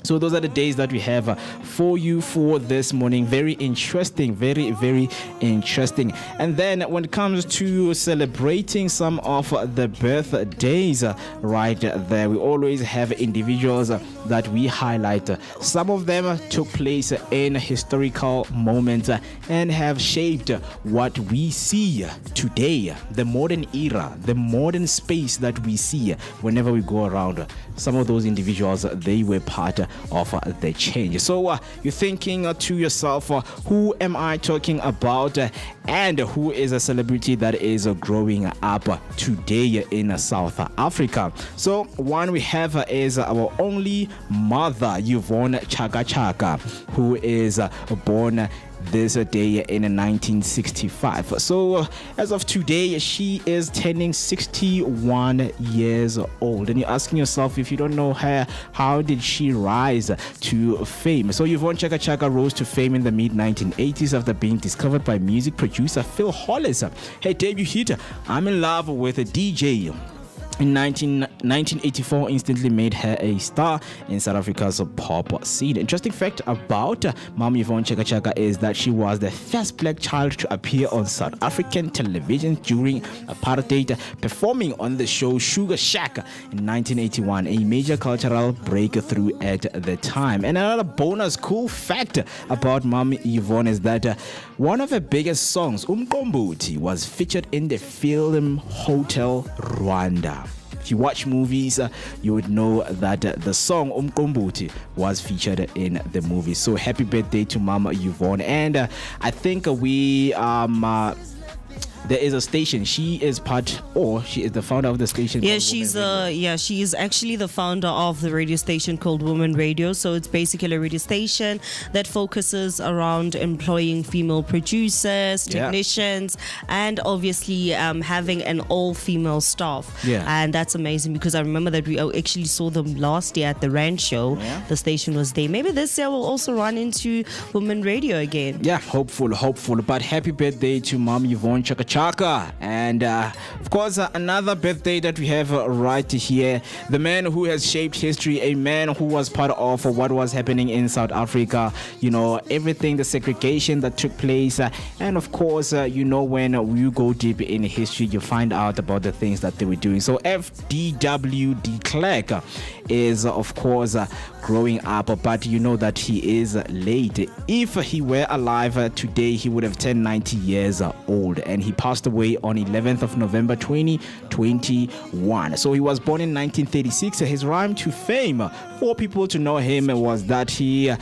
So those are the days that we have for you for this morning. Very interesting, very, very interesting. And then when it comes to celebrating some of the birthdays right there, we always have individuals that we highlight. Some of them took place in historical moments and have shaped what we see today, the modern era, the modern space that we see whenever we go around. some of those individuals, they were part of the change. So you're thinking to yourself, who am I talking about, and who is a celebrity that is growing up today in South Africa? So one we have is our only mother, Yvonne Chaka Chaka, who is born this day in 1965. So as of today, she is turning 61 years old. And you're asking yourself, if you don't know her, how did she rise to fame? So Yvonne Chaka Chaka rose to fame in the mid-1980s after being discovered by music producer Phil Hollis. Her debut hit, I'm in Love with a DJ, in 1984 instantly made her a star in South Africa's pop scene. Interesting fact about Mom Yvonne Chaka Chaka is that she was the first black child to appear on South African television during apartheid, performing on the show Sugar Shack in 1981, a major cultural breakthrough at the time. And another bonus cool fact about Mom Yvonne is that one of her biggest songs, Umqombothi, was featured in the film Hotel Rwanda. If you watch movies, you would know that the song Umqombothi was featured in the movie. So happy birthday to Mama Yvonne. And I think there is a station. She is the founder of the station. Yeah, she is actually the founder of the radio station called Women Radio. So it's basically a radio station that focuses around employing female producers, technicians, and obviously having an all-female staff. Yeah. And that's amazing because I remember that we actually saw them last year at the Rand show. Yeah. The station was there. Maybe this year we'll also run into Women Radio again. Yeah, hopeful. But happy birthday to Mom Yvonne Chaka Chaka. And of course, another birthday that we have right here, the man who has shaped history, a man who was part of what was happening in South Africa, everything, the segregation that took place, and of course, when you go deep in history, you find out about the things that they were doing. So FDW de Klerk is of course growing up, but you know that he is late. If he were alive today, he would have turned 90 years old, and he passed away on 11th of November 2021. So he was born in 1936. His rhyme to fame for people to know him was that he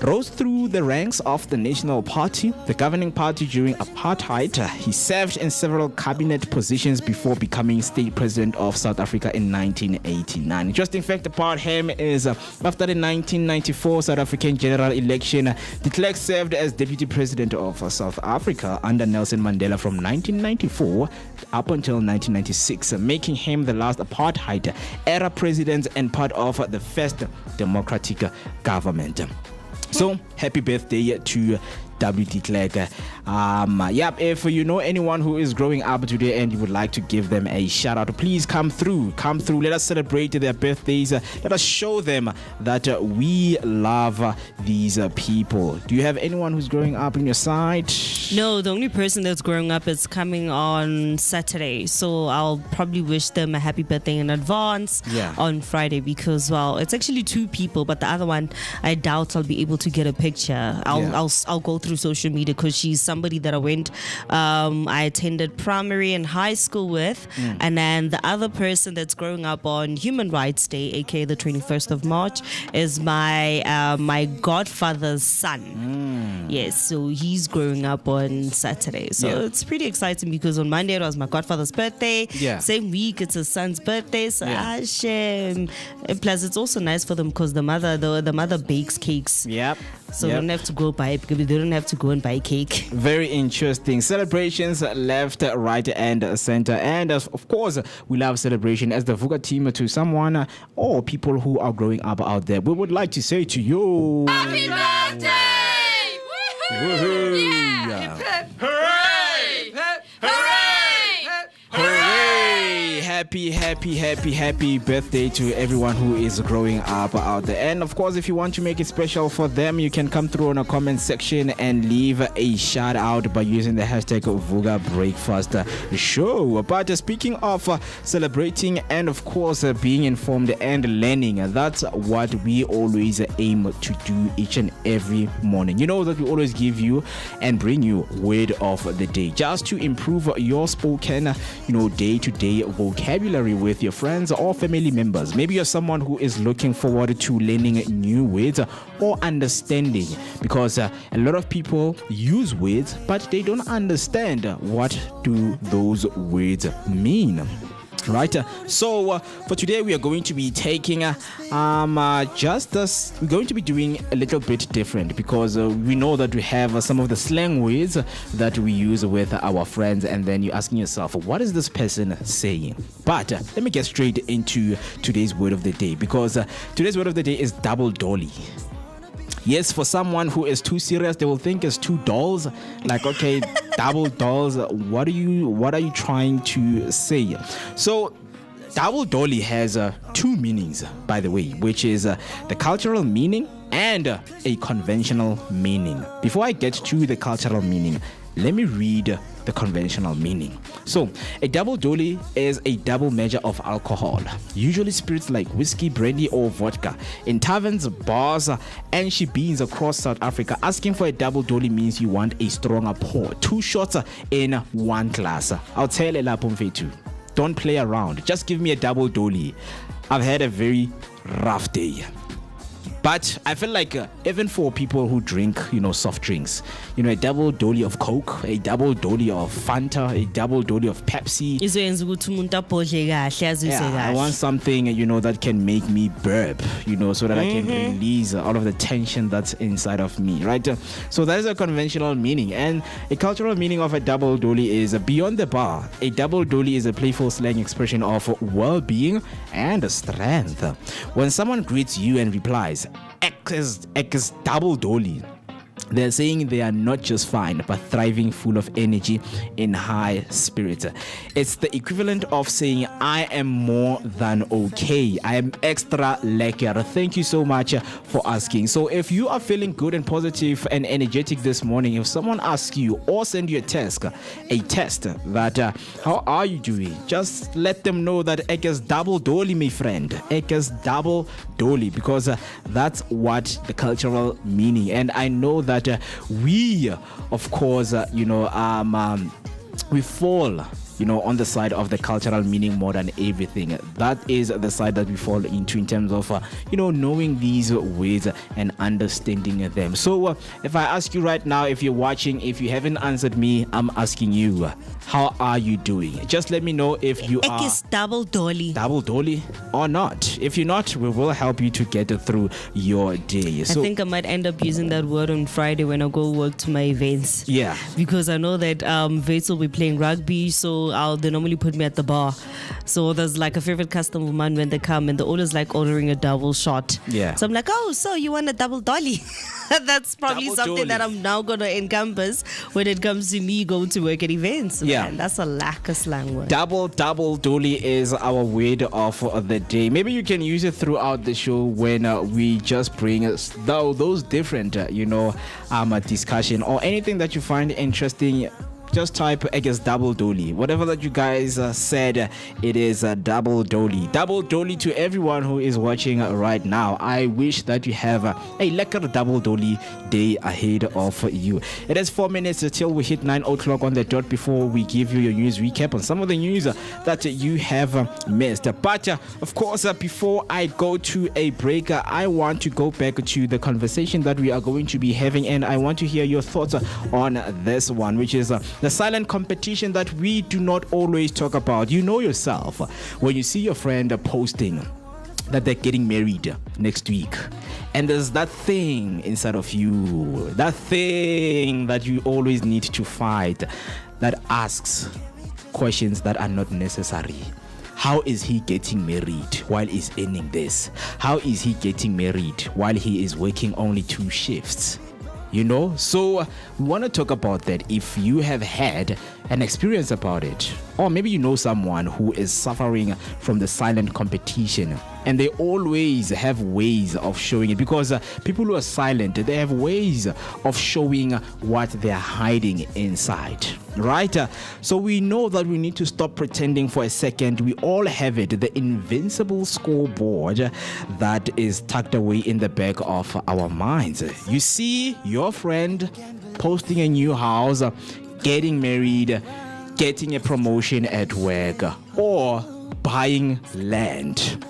rose through the ranks of the National Party, the governing party during apartheid. He served in several cabinet positions before becoming state president of South Africa in 1989. Interesting fact about him is after the 1994 South African general election, de Klerk served as deputy president of South Africa under Nelson Mandela from 1994 up until 1996, making him the last apartheid era president and part of the first democratic government. So happy birthday to W. de Klerk. If you know anyone who is growing up today and you would like to give them a shout out, please come through. Let us celebrate their birthdays. Let us show them that we love these people. Do you have anyone who's growing up on your side? No, the only person that's growing up is coming on Saturday, so I'll probably wish them a happy birthday in advance on Friday, because it's actually two people, but the other one I doubt I'll be able to get a picture. I'll go through social media because she's somebody that I attended primary and high school with, and then the other person that's growing up on Human Rights Day, aka the 21st of March, is my godfather's son. Yes, so he's growing up on Saturday, so it's pretty exciting because on Monday it was my godfather's birthday. Same week it's his son's birthday, so shame. And plus it's also nice for them because the mother bakes cakes. So they don't have to go buy it, because they don't have to go and buy cake. Very interesting. Celebrations left, right, and center. And of course, we love celebration as the Vooka team to someone or people who are growing up out there. We would like to say to you, Happy birthday! Woohoo! Yeah! Hooray! Hooray! Hooray! Happy birthday to everyone who is growing up out there. And of course, if you want to make it special for them, you can come through on a comment section and leave a shout out by using the hashtag Vooka Breakfast Show. But speaking of celebrating and of course being informed and learning, that's what we always aim to do each and every morning. You know that we always give you and bring you word of the day, just to improve your spoken, day-to-day vocabulary. vocabulary with your friends or family members. Maybe you're someone who is looking forward to learning new words or understanding, because a lot of people use words but they don't understand what do those words mean. Right, so for today we are going to be taking we're going to be doing a little bit different, because we know that we have some of the slang words that we use with our friends, and then you're asking yourself, what is this person saying? But let me get straight into today's word of the day, because today's word of the day is double dolly. Yes, for someone who is too serious, they will think it's two dolls. Like, okay, double dolls. What are you trying to say? So, double dolly has two meanings, by the way, which is the cultural meaning and a conventional meaning. Before I get to the cultural meaning, let me read the conventional meaning. So, a double dolly is a double measure of alcohol, usually spirits like whiskey, brandy, or vodka, in taverns, bars, and shebeens across South Africa. Asking for a double dolly means you want a stronger pour, 2 shots in one glass. I'll tell you, Lapumfetu, don't play around. Just give me a double dolly. I've had a very rough day. But I feel like even for people who drink, soft drinks, a double dolly of Coke, a double dolly of Fanta, a double dolly of Pepsi. I want something, that can make me burp, so that I can release all of the tension that's inside of me, right? So that is a conventional meaning. And a cultural meaning of a double dolly is beyond the bar. A double dolly is a playful slang expression of well-being and strength. When someone greets you and replies, X double dolly, they're saying they are not just fine, but thriving, full of energy, in high spirits. It's the equivalent of saying, I am more than okay. I am extra lekker. Thank you so much for asking. So if you are feeling good and positive and energetic this morning, if someone asks you or send you a test that, how are you doing? Just let them know that X double dolly, my friend. X double dolly, because that's what the cultural meaning. And I know that we, of course, we fall, on the side of the cultural meaning more than everything. That is the side that we fall into in terms of, knowing these words and understanding them. So if I ask you right now, if you're watching, if you haven't answered me, I'm asking you, how are you doing? Just let me know if you are double dolly or not. If you're not, we will help you to get through your day. So, I think I might end up using that word on Friday when I go work to my events. Yeah. Because I know that Vets will be playing rugby, so they normally put me at the bar. So there's like a favorite customer of mine when they come, and they're always like ordering a double shot. Yeah. So I'm like, oh, so you want a double dolly? That's probably double something dolly that I'm now going to encompass when it comes to me going to work at events. Yeah. Man, that's a lack of slang word. Double dolly is our word of the day. Maybe you can use it throughout the show when we just bring those different, discussion or anything that you find interesting. Just type, I guess, double dolly. Whatever that you guys said, it is a double dolly. Double dolly to everyone who is watching right now. I wish that you have a lekker double dolly day ahead of you. It is 4 minutes till we hit 9 o'clock on the dot before we give you your news recap on some of the news that you have missed. But of course, before I go to a break, I want to go back to the conversation that we are going to be having, and I want to hear your thoughts on this one, which is the silent competition that we do not always talk about. You know yourself when you see your friend posting that they're getting married next week, and there's that thing inside of you, that thing that you always need to fight, that asks questions that are not necessary. How is he getting married while he's earning this? How is he getting married while he is working only 2 shifts? So we want to talk about that. If you have had an experience about it, or maybe you know someone who is suffering from the silent competition, and they always have ways of showing it, because people who are silent, they have ways of showing what they're hiding inside, right? So we know that we need to stop pretending for a second. We all have it, the Invisible Scoreboard that is tucked away in the back of our minds. You see your friend posting a new house, getting married, getting a promotion at work, or buying land.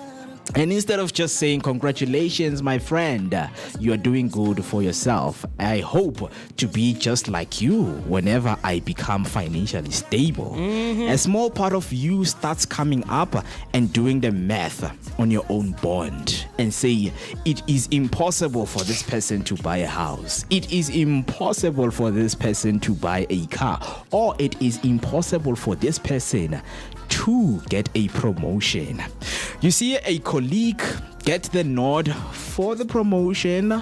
And instead of just saying, congratulations, my friend, you are doing good for yourself. I hope to be just like you whenever I become financially stable. A small part of you starts coming up and doing the math on your own bond and say, it is impossible for this person to buy a house. It is impossible for this person to buy a car. Or it is impossible for this person to get a promotion. You see a colleague get the nod for the promotion,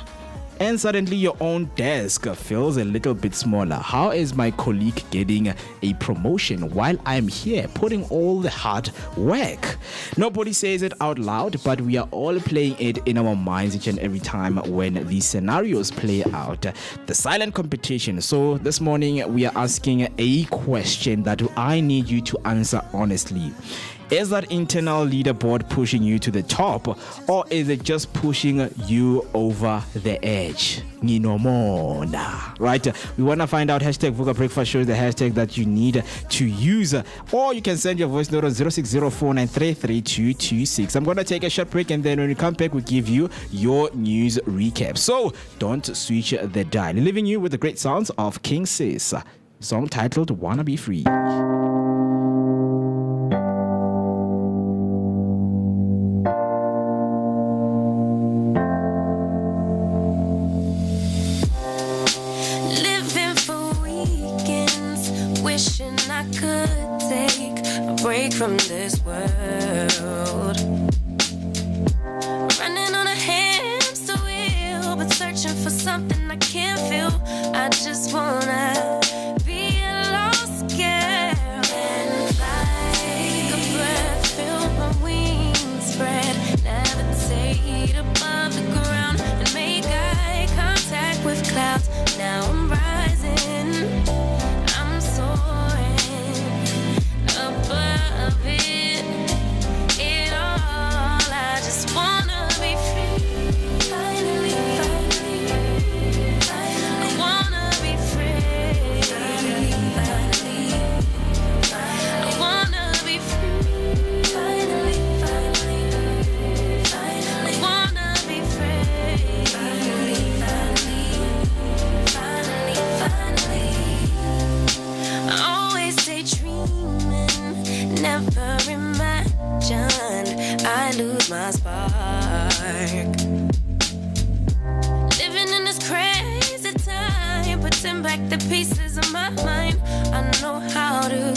and suddenly your own desk feels a little bit smaller. How is my colleague getting a promotion while I'm here putting all the hard work? Nobody says it out loud, but we are all playing it in our minds each and every time when these scenarios play out. The silent competition. So this morning we are asking a question that I need you to answer honestly. Is that internal leaderboard pushing you to the top, or is it just pushing you over the edge? Nginomona. Right? We want to find out. Hashtag Vooka Breakfast Show is the hashtag that you need to use. Or you can send your voice note on 0604933226. I'm going to take a short break, and then when we come back, we'll give you your news recap. So don't switch the dial. Leaving you with the great sounds of King Sis. Song titled Wanna Be Free. From this world, running on a hamster wheel, but searching for something I can't feel. I just wanna be a lost girl and fly. Take a breath, feel my wings spread, levitate above the ground and make eye contact with clouds. Now I'm rising, I'm soaring above it all. I just wanna be free. Finally, I wanna be free. I wanna be free. Finally, I wanna be free. Finally. I always stay dreaming, never imagined I lose my spark. Living in this crazy time, putting back the pieces of my mind. I know how to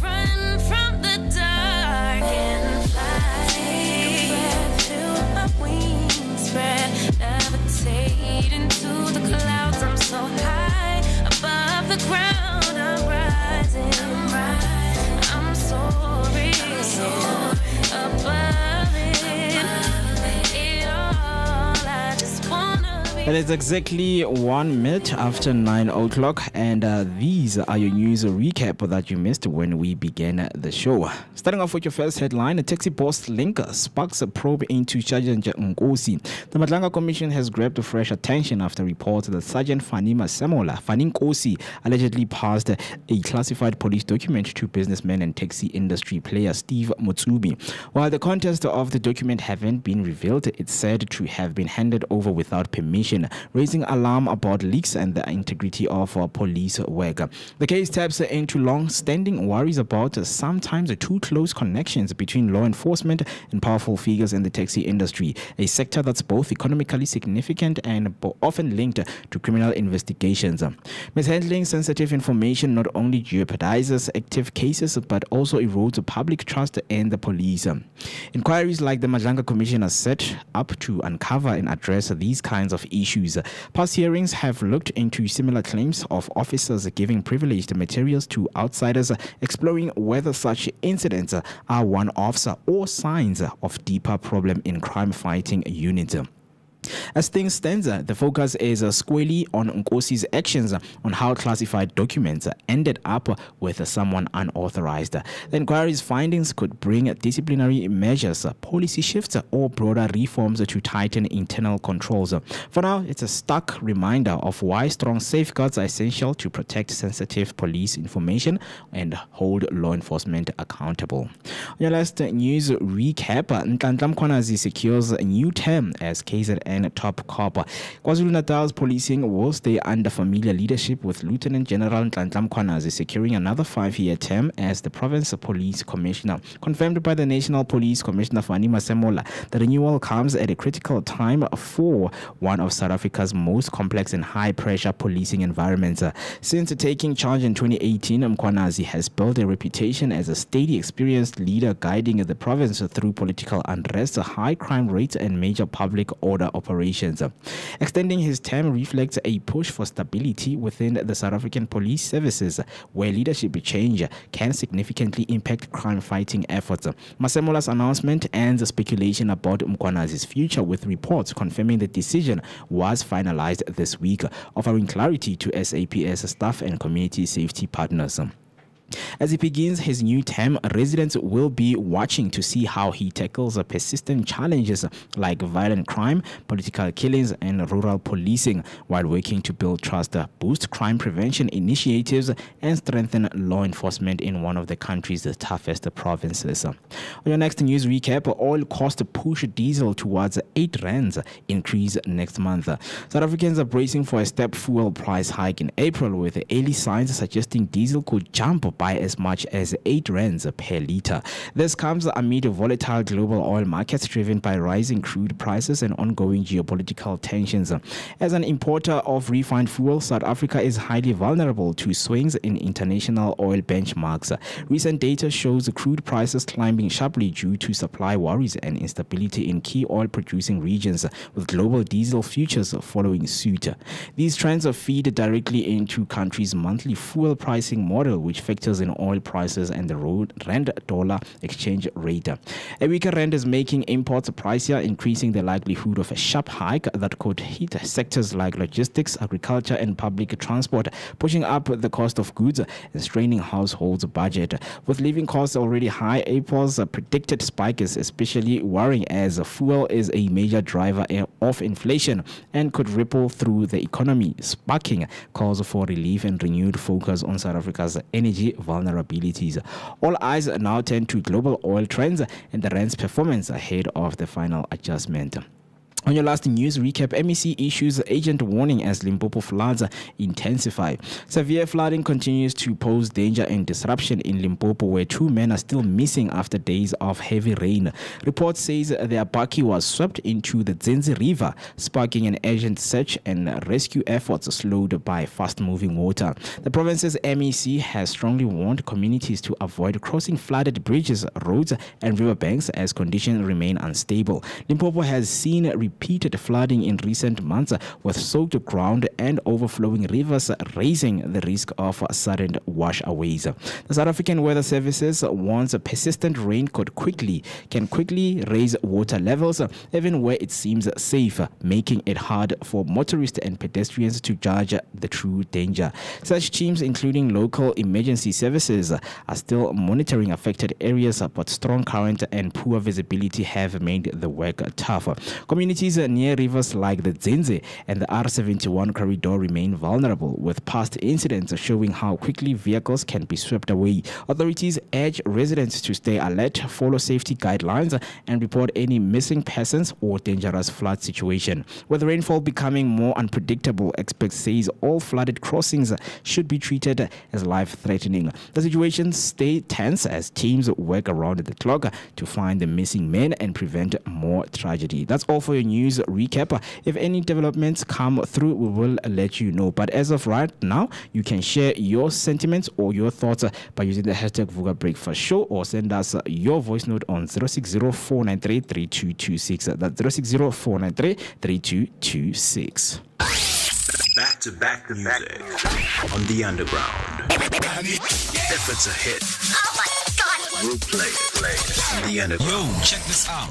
run from the dark and fly. Take a breath, feel my wings spread, levitate into the clouds. I'm so high above the ground. I'm rising. I'm soaring above it all. I just wanna be. It is exactly 1 minute after 9 o'clock, and these are your news recap that you missed when we began the show. Starting off with your first headline, a taxi boss link sparks a probe into Sergeant Nkosi. The Madlanga Commission has grabbed fresh attention after reports that Sergeant Fani Nkosi allegedly passed a classified police document to businessman and taxi industry player Steve Mutsubi. While the contents of the document haven't been revealed, it's said to have been handed over without permission, raising alarm about leaks and the integrity of police work. The case taps into long-standing worries about sometimes too close connections between law enforcement and powerful figures in the taxi industry, a sector that's both economically significant and often linked to criminal investigations. Mishandling sensitive information not only jeopardizes active cases but also erodes public trust in the police. Inquiries like the Madlanga Commission are set up to uncover and address these kinds of issues. Past hearings have looked into similar claims of officers giving privileged materials to outsiders, exploring whether such incidents are one-offs or signs of deeper problem in crime-fighting units. As things stand, the focus is squarely on Nkosi's actions on how classified documents ended up with someone unauthorized. The inquiry's findings could bring disciplinary measures, policy shifts, or broader reforms to tighten internal controls. For now, it's a stark reminder of why strong safeguards are essential to protect sensitive police information and hold law enforcement accountable. On your last news recap, Nhlanhla Mkhwanazi secures a new term as KZN top cop. KwaZulu-Natal's policing will stay under familiar leadership, with Lieutenant General Nhlanhla Mkhwanazi securing another 5-year term as the province police commissioner. Confirmed by the National Police Commissioner Fani Masemola, the renewal comes at a critical time for one of South Africa's most complex and high-pressure policing environments. Since taking charge in 2018, Mkhwanazi has built a reputation as a steady, experienced leader guiding the province through political unrest, high crime rates, and major public order operations. Extending his term reflects a push for stability within the South African police services, where leadership change can significantly impact crime-fighting efforts. Masemola's announcement ends speculation about Mkhwanazi's future, with reports confirming the decision was finalized this week, offering clarity to SAPS staff and community safety partners. As he begins his new term, residents will be watching to see how he tackles persistent challenges like violent crime, political killings, and rural policing, while working to build trust, boost crime prevention initiatives, and strengthen law enforcement in one of the country's toughest provinces. On your next news recap, oil cost push diesel towards 8 rands increase next month. South Africans are bracing for a step fuel price hike in April, with early signs suggesting diesel could jump by as much as 8 rands per litre. This comes amid volatile global oil markets driven by rising crude prices and ongoing geopolitical tensions. As an importer of refined fuel, South Africa is highly vulnerable to swings in international oil benchmarks. Recent data shows crude prices climbing sharply due to supply worries and instability in key oil-producing regions, with global diesel futures following suit. These trends feed directly into country's monthly fuel pricing model, which factors in oil prices and the rand-dollar exchange rate. A weaker rand is making imports pricier, increasing the likelihood of a sharp hike that could hit sectors like logistics, agriculture, and public transport, pushing up the cost of goods and straining households' budget. With living costs already high, April's predicted spike is especially worrying, as fuel is a major driver of inflation and could ripple through the economy, sparking calls for relief and renewed focus on South Africa's energy vulnerabilities. All eyes now turn to global oil trends and the rand's performance ahead of the final adjustment. On your last news recap, MEC issues agent warning as Limpopo floods intensify. Severe flooding continues to pose danger and disruption in Limpopo, where 2 men are still missing after days of heavy rain. Reports says their bakkie was swept into the Dzenzi River, sparking an urgent search and rescue efforts slowed by fast-moving water. The province's MEC has strongly warned communities to avoid crossing flooded bridges, roads, and riverbanks as conditions remain unstable. Limpopo has seen repeated flooding in recent months, with soaked ground and overflowing rivers raising the risk of sudden washaways. The South African Weather Services warns persistent rain can quickly raise water levels, even where it seems safe, making it hard for motorists and pedestrians to judge the true danger. Such teams, including local emergency services, are still monitoring affected areas, but strong current and poor visibility have made the work tough. Communities near rivers like the Dzenzi and the R71 corridor remain vulnerable, with past incidents showing how quickly vehicles can be swept away. Authorities urge residents to stay alert, follow safety guidelines, and report any missing persons or dangerous flood situation. With rainfall becoming more unpredictable, experts say all flooded crossings should be treated as life-threatening. The situation stays tense as teams work around the clock to find the missing men and prevent more tragedy. That's all for your news recap. If any developments come through, we will let you know. But as of right now, you can share your sentiments or your thoughts by using the hashtag Vooka Breakfast Show, or send us your voice note on 060-493-3226. That's 060-493-3226. Back to back the music on the underground. If it's a hit, oh my God, we'll play it on the underground. Yo, check this out.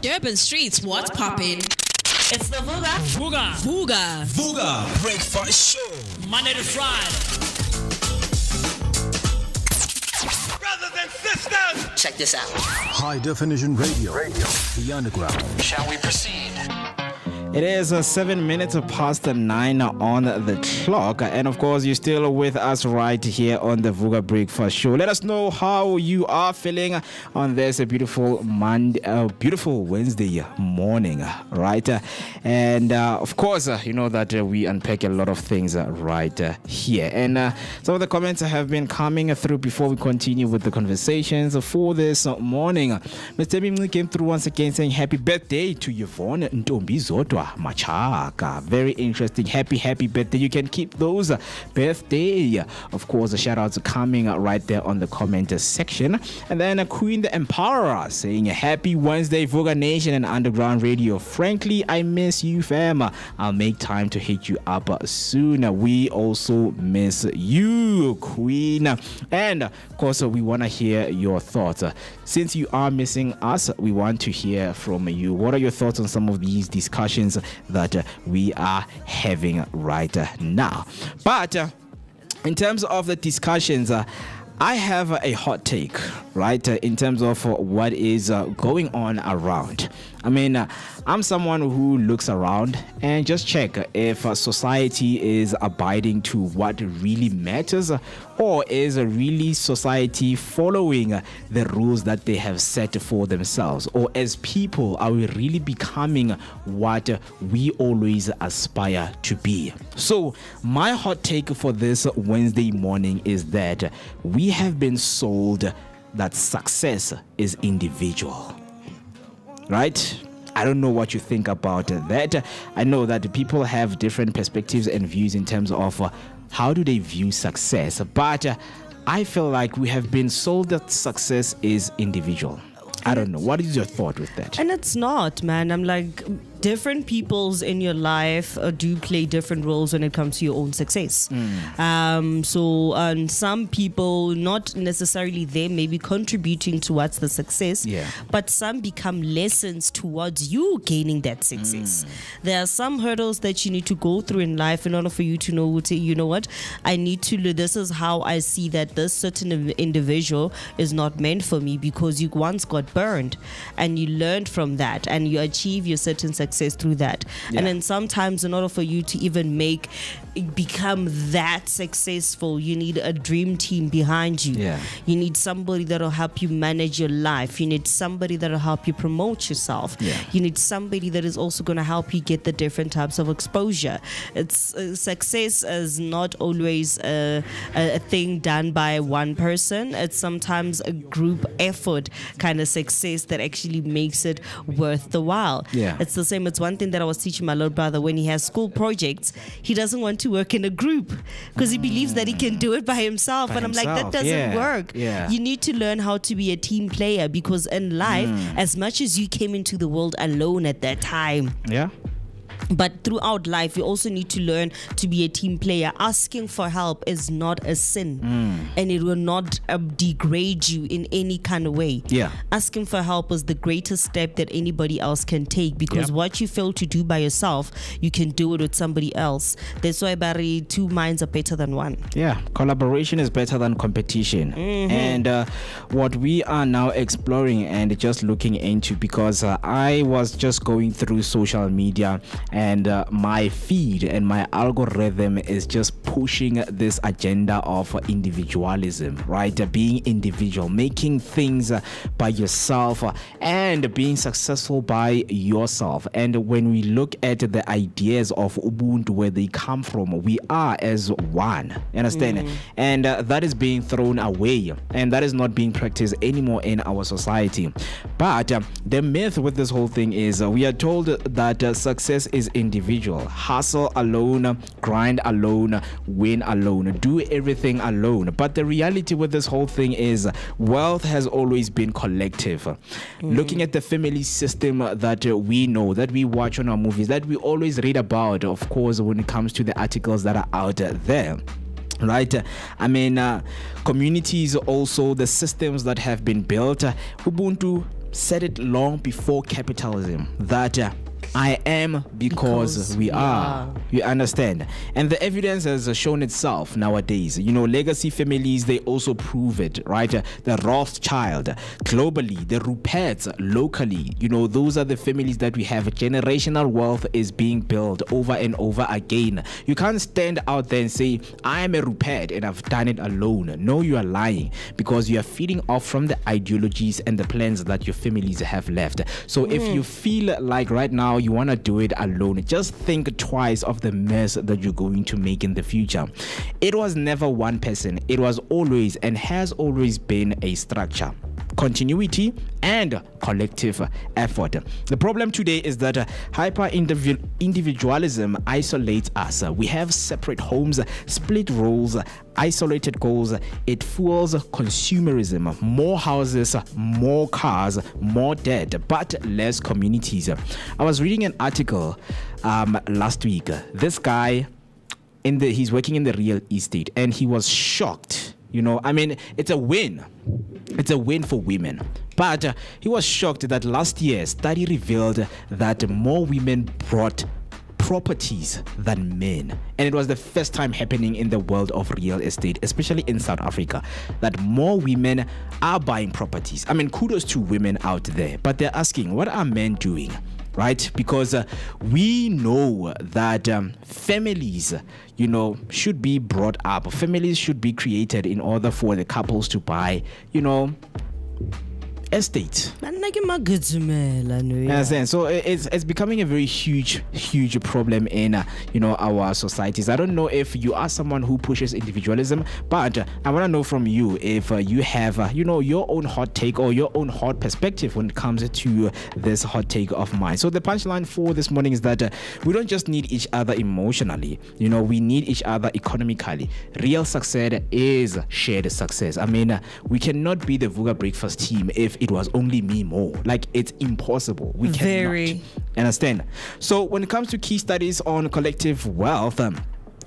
Durban Streets, what's poppin'? It's the Vooka Breakfast Show. Monday to Friday. Brothers and sisters, Check this out. High Definition Radio. The Underground. shall we proceed? It is 7 minutes past 9 on the clock, and of course you're still with us right here on the Vooka Breakfast Show. Let us know how you are feeling on this beautiful beautiful Wednesday morning, right? And of course, you know that we unpack a lot of things right here, and some of the comments have been coming through before we continue with the conversations for this morning. Mr. Mimli came through once again saying happy birthday to Yvonne Ntombi Zodwa Machaka. Very interesting. Happy birthday. You can keep those birthday. Of course, the shout outs coming right there on the comment section. And then Queen the Empowerer saying happy Wednesday, Vooka Nation and Underground Radio. Frankly, I miss you, fam. I'll make time to hit you up soon. We also miss you, Queen. And of course, we want to hear your thoughts. Since you are missing us, we want to hear from you. What are your thoughts on some of these discussions that we are having right now? But in terms of the discussions, I have a hot take, right, in terms of what is going on around. I mean, I'm someone who looks around and just check if society is abiding to what really matters, or is really society following the rules that they have set for themselves, or as people, are we really becoming what we always aspire to be? So my hot take for this Wednesday morning is that we have been sold that success is individual. Right? I don't know what you think about that. I know that people have different perspectives and views in terms of how do they view success, but I feel like we have been sold that success is individual. I don't know. What is your thought with that? And it's not, man. I'm like, different peoples in your life do play different roles when it comes to your own success. So some people not necessarily there maybe contributing towards the success, but some become lessons towards you gaining that success. There are some hurdles that you need to go through in life in order for you to know, you know what, I need to, this is how I see that this certain individual is not meant for me, because you once got burned and you learned from that and you achieve your certain success through that. And then sometimes in order for you to even become that successful, you need a dream team behind you. You need somebody that'll help you manage your life. You need somebody that'll help you promote yourself. You need somebody that is also going to help you get the different types of exposure. It's success is not always a thing done by one person. It's sometimes a group effort kind of success that actually makes it worth the while. It's the same. It's one thing that I was teaching my little brother when he has school projects. He doesn't want to work in a group because he believes that he can do it by himself. And I'm like, that doesn't work. You need to learn how to be a team player, because in life, as much as you came into the world alone at that time, but throughout life, you also need to learn to be a team player. Asking for help is not a sin, and it will not degrade you in any kind of way. Asking for help is the greatest step that anybody else can take, because what you fail to do by yourself, you can do it with somebody else. That's why, Barry, two minds are better than one. Collaboration is better than competition. And what we are now exploring and just looking into, because I was just going through social media, and my feed and my algorithm is just pushing this agenda of individualism, right? Being individual, making things by yourself, and being successful by yourself. And when we look at the ideas of Ubuntu, where they come from, we are as one, you understand? And that is being thrown away, and that is not being practiced anymore in our society. But the myth with this whole thing is we are told that success is individual. Hustle alone, grind alone, win alone, do everything alone. But the reality with this whole thing is wealth has always been collective. Looking at the family system that we know, that we watch on our movies, that we always read about, of course, when it comes to the articles that are out there. Right? I mean, communities also, the systems that have been built. Ubuntu said it long before capitalism, that I am because we are. You understand? And the evidence has shown itself nowadays. You know, legacy families, they also prove it, right? The Rothschild globally, the Ruperts locally. You know, those are the families that we have. Generational wealth is being built over and over again. You can't stand out there and say, I am a Rupert and I've done it alone. No, you are lying, because you are feeding off from the ideologies and the plans that your families have left. So if you feel like right now you want to do it alone, just think twice of the mess that you're going to make in the future. It was never one person. It was always and has always been a structure, continuity, and collective effort. The problem today is that hyper individualism isolates us. We have separate homes, split roles, isolated goals. It fuels consumerism. More houses, more cars, more debt, but less communities. I was reading an article last week. This guy he's working in the real estate, and he was shocked. You know, I mean, it's a win. It's a win for women. But he was shocked that last year, a study revealed that more women bought properties than men. And it was the first time happening in the world of real estate, especially in South Africa, that more women are buying properties. I mean, kudos to women out there. But they're asking, what are men doing? Right? Because we know that families, you know, should be brought up. Families should be created in order for the couples to buy, you know, estate. Understand? So it's becoming a very huge problem in you know, our societies. I don't know if you are someone who pushes individualism, but I want to know from you if you have you know, your own hot take or your own hot perspective when it comes to this hot take of mine. So the punchline for this morning is that we don't just need each other emotionally, you know, we need each other economically. Real success is shared success. I mean, we cannot be the Vooka breakfast team if it was only me more. Like, it's impossible. We cannot. Understand? So when it comes to key studies on collective wealth,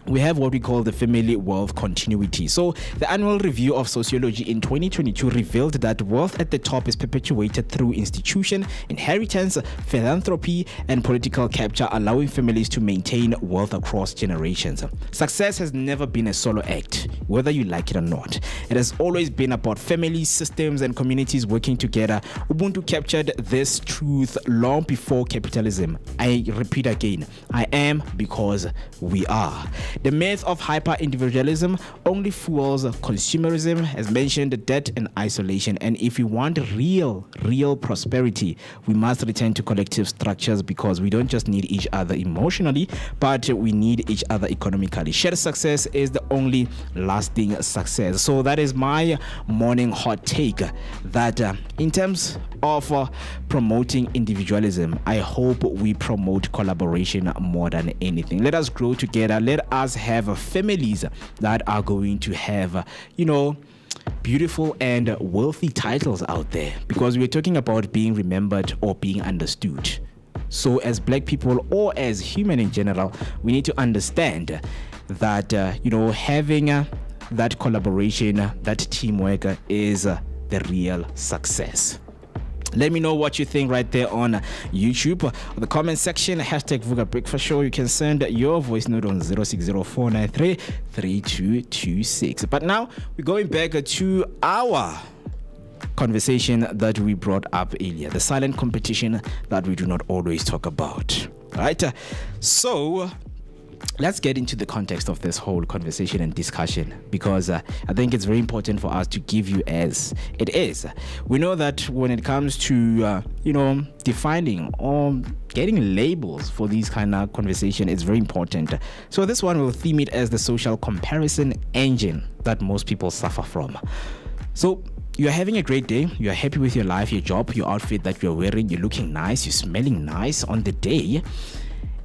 we have what we call the family wealth continuity. So the annual review of sociology in 2022 revealed that wealth at the top is perpetuated through institution, inheritance, philanthropy, and political capture, allowing families to maintain wealth across generations. Success has never been a solo act, whether you like it or not. It has always been about families, systems, and communities working together. Ubuntu captured this truth long before capitalism. I repeat again, I am because we are. The myth of hyper-individualism only fuels consumerism, as mentioned, debt and isolation. And if we want real prosperity, we must return to collective structures, because we don't just need each other emotionally, but we need each other economically. Shared success is the only lasting success. So that is my morning hot take, that in terms of promoting individualism, I hope we promote collaboration more than anything. Let us grow together. Let us have families that are going to have, you know, beautiful and wealthy titles out there, because we're talking about being remembered or being understood. So as black people, or as human in general, we need to understand that you know, having that collaboration, that teamwork is the real success. Let me know what you think right there on YouTube, or the comment section, hashtag Vooka Breakfast Show. You can send your voice note on 0604933226. But now we're going back to our conversation that we brought up earlier, the silent competition that we do not always talk about. Right? So let's get into the context of this whole conversation and discussion, because I think it's very important for us to give you as it is. We know that when it comes to you know, defining or getting labels for these kind of conversation, it's very important. So this one will theme it as the social comparison engine that most people suffer from. So you're having a great day, you're happy with your life, your job, your outfit that you're wearing, you're looking nice, you're smelling nice on the day.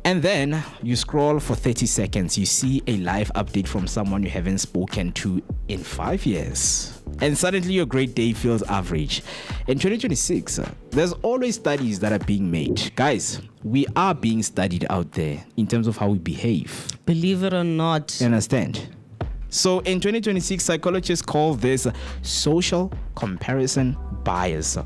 And then you scroll for 30 seconds, you see a live update from someone you haven't spoken to in 5 years. And suddenly your great day feels average. In 2026, there's always studies that are being made. Guys, we are being studied out there in terms of how we behave. Believe it or not. You understand? So in 2026, psychologists call this social comparison bias.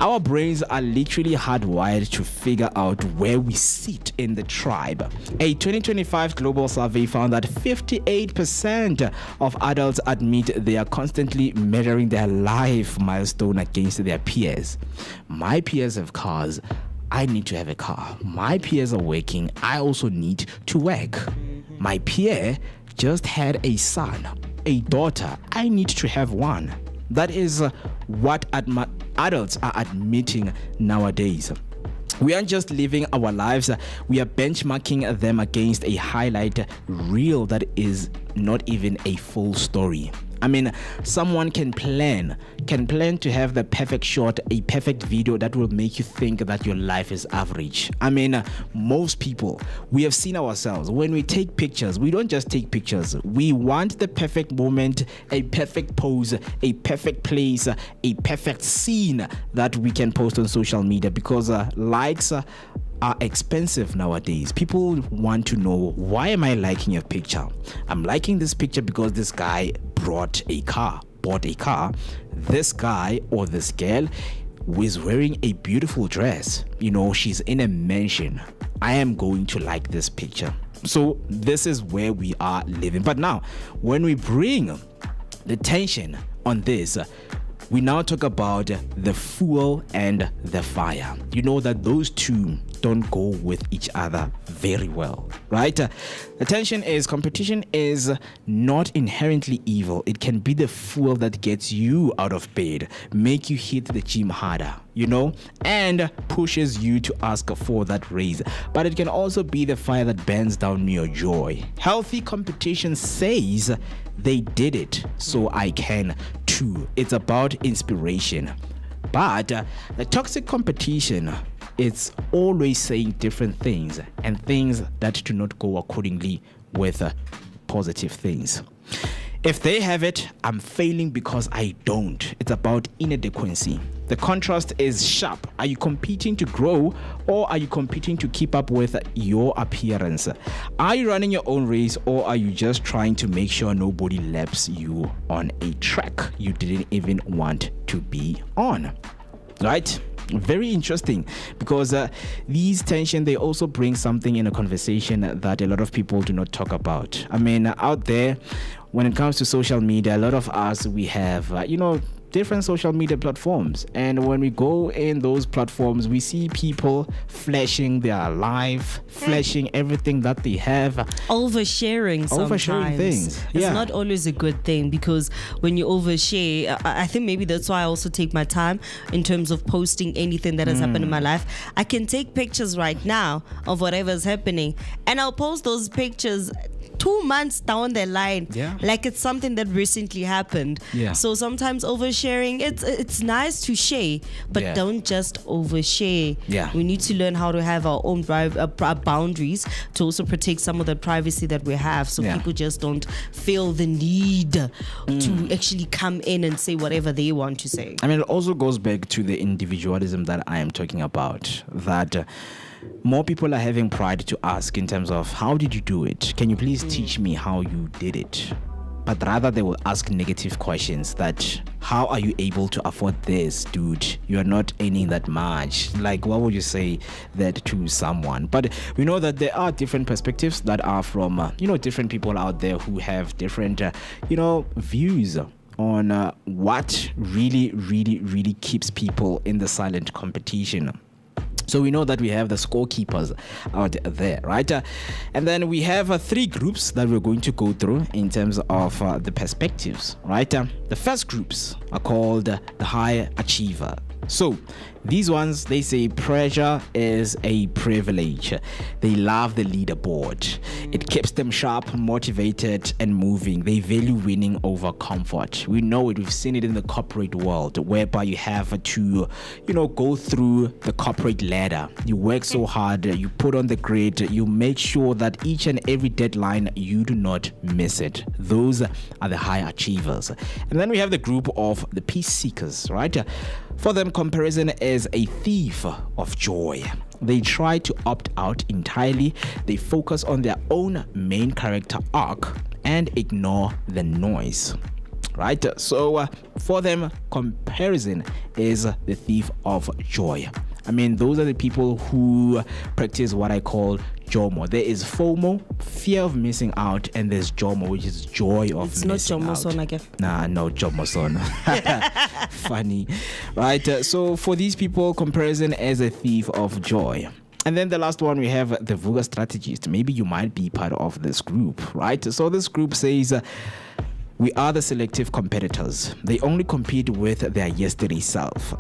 Our brains are literally hardwired to figure out where we sit in the tribe. A 2025 global survey found that 58% of adults admit they are constantly measuring their life milestone against their peers. My peers have cars, I need to have a car. My peers are working, I also need to work. My peer just had a son, a daughter, I need to have one. That is what adults are admitting nowadays. We aren't just living our lives, we are benchmarking them against a highlight reel that is not even a full story. I mean, someone can plan to have the perfect shot, a perfect video that will make you think that your life is average. I mean, most people, we have seen ourselves, when we take pictures, we don't just take pictures. We want the perfect moment, a perfect pose, a perfect place, a perfect scene that we can post on social media, because likes are expensive nowadays. People want to know, why am I liking your picture? I'm liking this picture because this guy bought a car. This guy or this girl is wearing a beautiful dress. You know, she's in a mansion. I am going to like this picture. So this is where we are living. But now, when we bring the tension on this, we now talk about the fuel and the fire. You know that those two don't go with each other very well, right? The tension is competition is not inherently evil. It can be the fuel that gets you out of bed, make you hit the gym harder, you know, and pushes you to ask for that raise. But it can also be the fire that burns down your joy. Healthy competition says, they did it, so I can too. It's about inspiration. But the toxic competition, it's always saying different things, and things that do not go accordingly with positive things. If they have it, I'm failing because I don't. It's about inadequacy. The contrast is sharp. Are you competing to grow, or are you competing to keep up with your appearance? Are you running your own race, or are you just trying to make sure nobody laps you on a track you didn't even want to be on? Right? Very interesting, because these tension, they also bring something in a conversation that a lot of people do not talk about. I mean, out there, when it comes to social media, a lot of us, we have different social media platforms, and when we go in those platforms, we see people flashing their life, flashing everything that they have, oversharing things. It's not always a good thing, because when you overshare, I think maybe that's why I also take my time in terms of posting anything that has happened in my life. I can take pictures right now of whatever's happening, and I'll post those pictures 2 months down the line, like it's something that recently happened. So sometimes oversharing, it's nice to share, but don't just overshare. We need to learn how to have our own boundaries to also protect some of the privacy that we have, so people just don't feel the need to actually come in and say whatever they want to say. I mean, it also goes back to the individualism that I am talking about, that more people are having pride to ask in terms of, how did you do it? Can you please teach me how you did it? But rather they will ask negative questions, that how are you able to afford this, dude? You're not earning that much. Like, what would you say that to someone? But we know that there are different perspectives that are from different people out there who have different views on what really keeps people in the silent competition. So we know that we have the scorekeepers out there, right? And then we have 3 groups that we're going to go through in terms of the perspectives, right? The first groups are called the high achiever. So these ones, they say pressure is a privilege. They love the leaderboard. It keeps them sharp, motivated, and moving. They value winning over comfort. We know it. We've seen it in the corporate world, whereby you have to, go through the corporate ladder. You work so hard, you put on the grid, you make sure that each and every deadline, you do not miss it. Those are the high achievers. And then we have the group of the peace seekers, right? For them, comparison is a thief of joy. They try to opt out entirely. They focus on their own main character arc and ignore the noise. right? So for them, comparison is the thief of joy. I mean, those are the people who practice what I call JOMO. There is FOMO, fear of missing out, and there's JOMO, which is joy of it's missing not out. JOMO son again. Nah, no JOMO son. Funny, right? So for these people, comparison is a thief of joy. And then the last one, we have the Vooka strategist. Maybe you might be part of this group, right? So this group says, we are the selective competitors. They only compete with their yesterday self.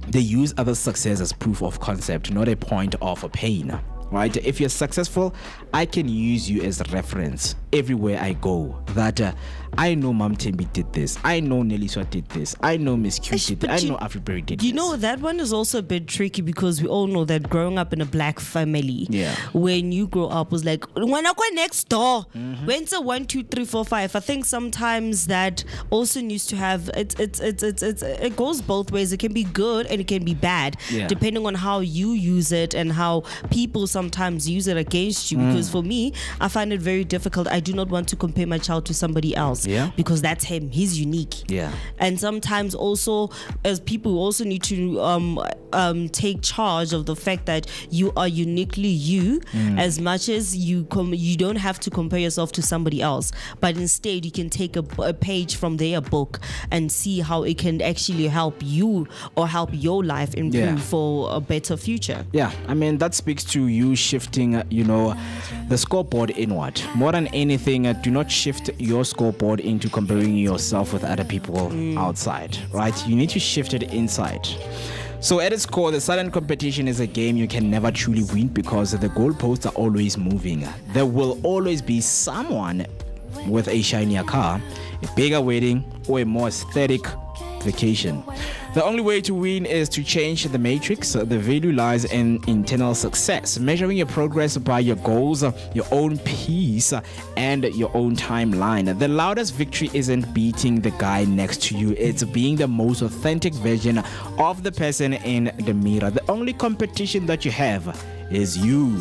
They use other success as proof of concept, not a point of pain. Right? If you're successful, I can use you as a reference everywhere I go. That I know Mam Tembi did this. I know Neliswa did this. I know Miss Q did this. I know Afriberry did this. You know, that one is also a bit tricky because we all know that growing up in a black family, when you grow up was like, when I go next door, when's a 1, 2, 3, 4, 5? I think sometimes that also needs to have it goes both ways. It can be good and it can be bad, depending on how you use it and how people sometimes use it against you. Because for me, I find it very difficult. I do not want to compare my child to somebody else because that's him. He's unique. And sometimes also, as people, also need to take charge of the fact that you are uniquely you. As much as you don't have to compare yourself to somebody else, but instead you can take a page from their book and see how it can actually help you or help your life improve for a better future. I mean, that speaks to you shifting, the scoreboard inward. More than anything, do not shift your scoreboard into comparing yourself with other people outside, right? You need to shift it inside. So at its core, the silent competition is a game you can never truly win because the goalposts are always moving. There will always be someone with a shinier car, a bigger wedding, or a more aesthetic vacation. The only way to win is to change the matrix. The value lies in internal success, measuring your progress by your goals, your own pace, and your own timeline. The loudest victory isn't beating the guy next to you, it's being the most authentic version of the person in the mirror. The only competition that you have is you.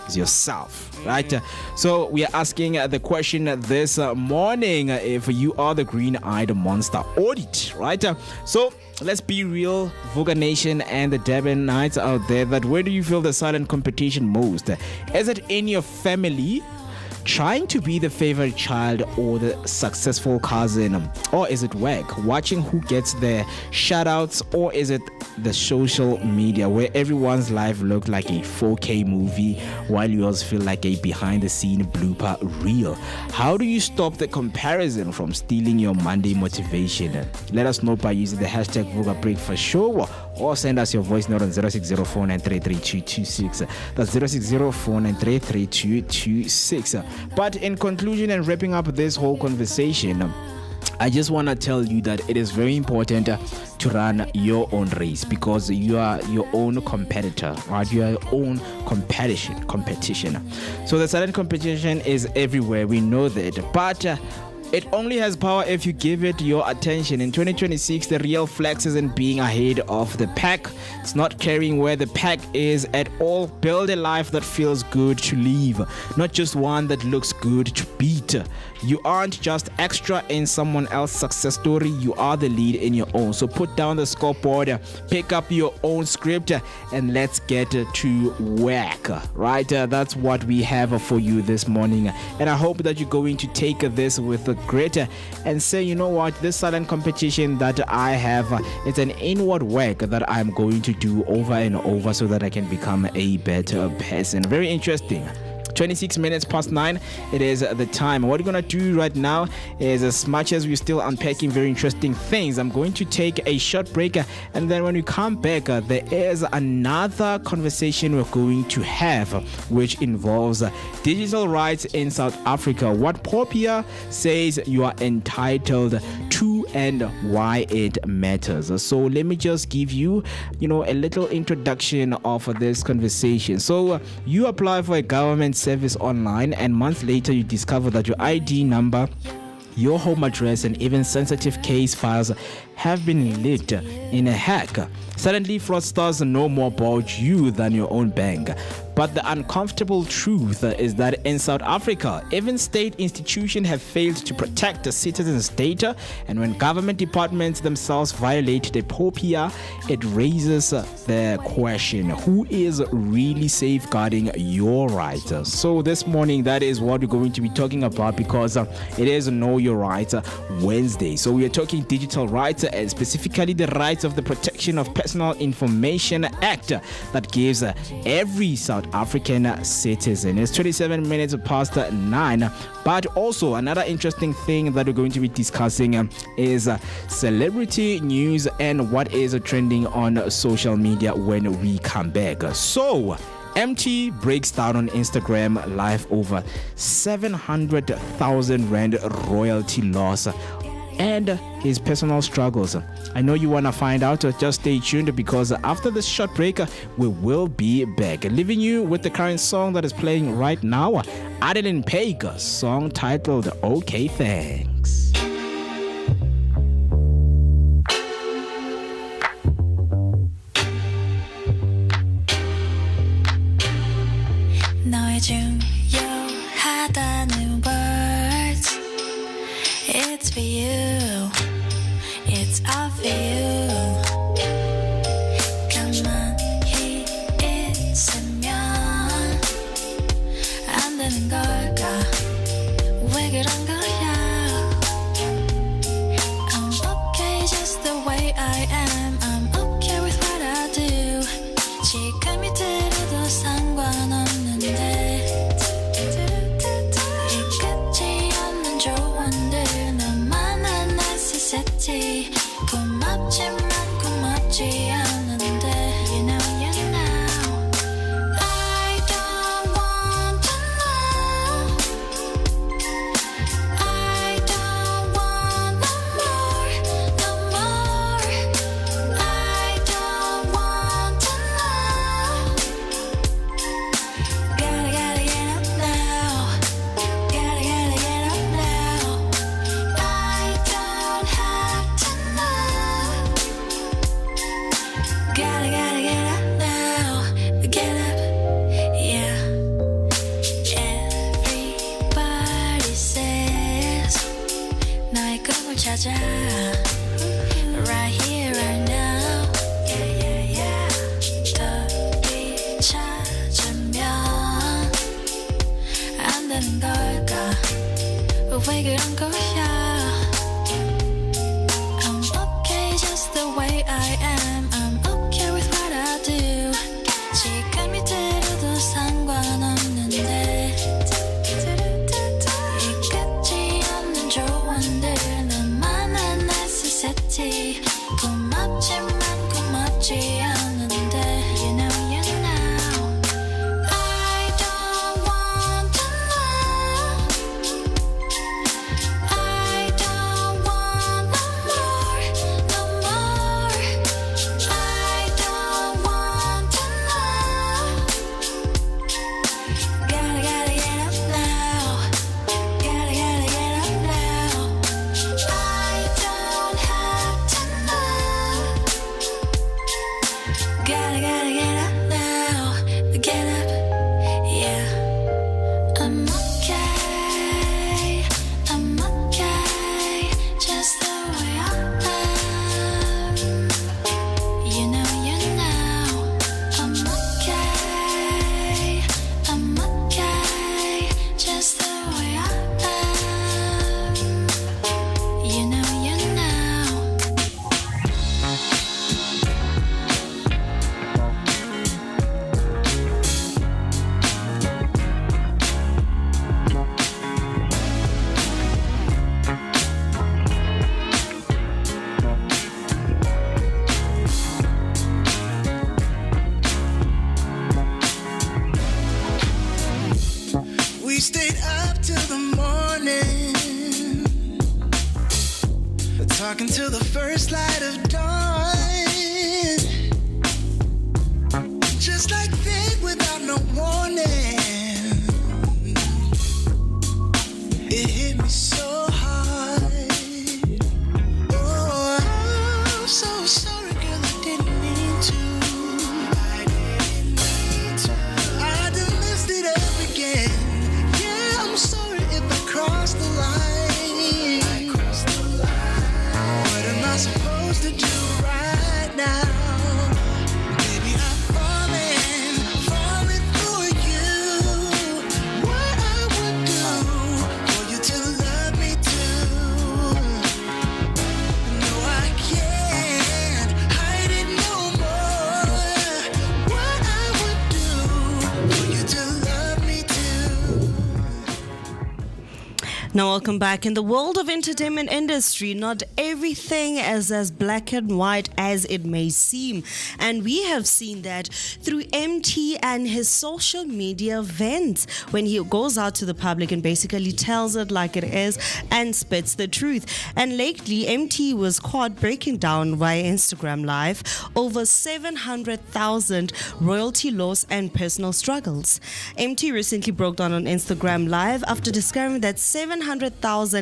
Is yourself, right? So we are asking the question this morning, if you are the green-eyed monster audit, right? So let's be real, Vooka Nation and the Durban Knights out there, that where do you feel the silent competition most? Is it in your family, trying to be the favorite child or the successful cousin? Or is it work, watching who gets the shout-outs? Or is it the social media where everyone's life looked like a 4K movie while yours feel like a behind-the-scene blooper reel? How do you stop the comparison from stealing your Monday motivation? Let us know by using the hashtag Vooka Breakfast Show, or send us your voice note on 0604933226. That's 0604933226. But in conclusion and wrapping up this whole conversation, I just want to tell you that it is very important to run your own race, because you are your own competitor, right? You are your own competition. So the silent competition is everywhere, we know that, but it only has power if you give it your attention. In 2026, the real flex isn't being ahead of the pack. It's not caring where the pack is at all. Build a life that feels good to live, not just one that looks good to beat. You aren't just extra in someone else's success story. You are the lead in your own. So put down the scoreboard, pick up your own script, and let's get to work, right? That's what we have for you this morning. And I hope that you're going to take this with a greater and say, you know what, this silent competition that I have, it's an inward work that I'm going to do over and over so that I can become a better person. Very interesting. 26 minutes past 9, it is the time. What we're gonna do right now is, as much as we're still unpacking very interesting things, I'm going to take a short break, and then when we come back, there is another conversation we're going to have, which involves digital rights in South Africa, what Popia says you are entitled to and why it matters. So let me just give you, a little introduction of this conversation. So you apply for a government service online, and months later you discover that your ID number, your home address, and even sensitive case files have been leaked in a hack. Suddenly, fraudsters know more about you than your own bank. But the uncomfortable truth is that in South Africa, even state institutions have failed to protect the citizens' data, and when government departments themselves violate the POPIA, it raises the question, who is really safeguarding your rights? So this morning, that is what we're going to be talking about, because it is Know Your Rights Wednesday. So we are talking digital rights, and specifically the rights of the Protection of Personal Information Act that gives every South African citizen. It's 27 minutes past 9. But also another interesting thing that we're going to be discussing is celebrity news and what is trending on social media when we come back. So MT breaks down on Instagram live over 700,000 Rand royalty loss and his personal struggles. I know you want to find out, just stay tuned, because after this short break, we will be back. Leaving you with the current song that is playing right now, Adeline Page's song titled Okay Thanks. 너의 중요하다는 words, it's for you, it's all for you. 가만히 있으면 안 되는 걸까? 왜 그런 거야? I'm okay just the way I am. I'm okay with what I do. 지금이 들어도 상관없는데 끝이 없는 조언들 너만한 necessity. 고맙지만 고맙지 않은데 You know I don't want to know. I don't want no more, no more. I don't want to know. Gotta get up now. Gotta get up now. I don't have to know. Gotta get up now. Get up, yeah. Everybody says 나의 꿈을 찾아. Right here, right now. Yeah, yeah, yeah. 더디 찾으면 안 되는 걸까? 왜 그런 거야? I'm okay just the way I am. I'm okay with what I do. 지금이 들어도 상관없는데 이 끝이 없는 조언들 너만한 necessity. 고맙지만 고맙지 않은데 You know I don't want to know. I don't want no more, no more. I don't want to know. Gotta get up now. Gotta get up now. I don't have to know. Gotta get up now. Get up, yeah. I'm okay. I'm okay. Just the way I am. You know I'm okay. I'm okay. Just the way I am. You know We stayed up till the morning, talking till the first light of dawn. Just like that, without no warning, it hit me so hard. Oh, I'm so sorry, girl, I didn't mean to. I Now, welcome back. In the world of entertainment industry, not everything is as black and white as it may seem. And we have seen that through MT and his social media events when he goes out to the public and basically tells it like it is and spits the truth. And lately, MT was caught breaking down via Instagram Live over 700,000 royalty loss and personal struggles. MT recently broke down on Instagram Live after discovering that 700,000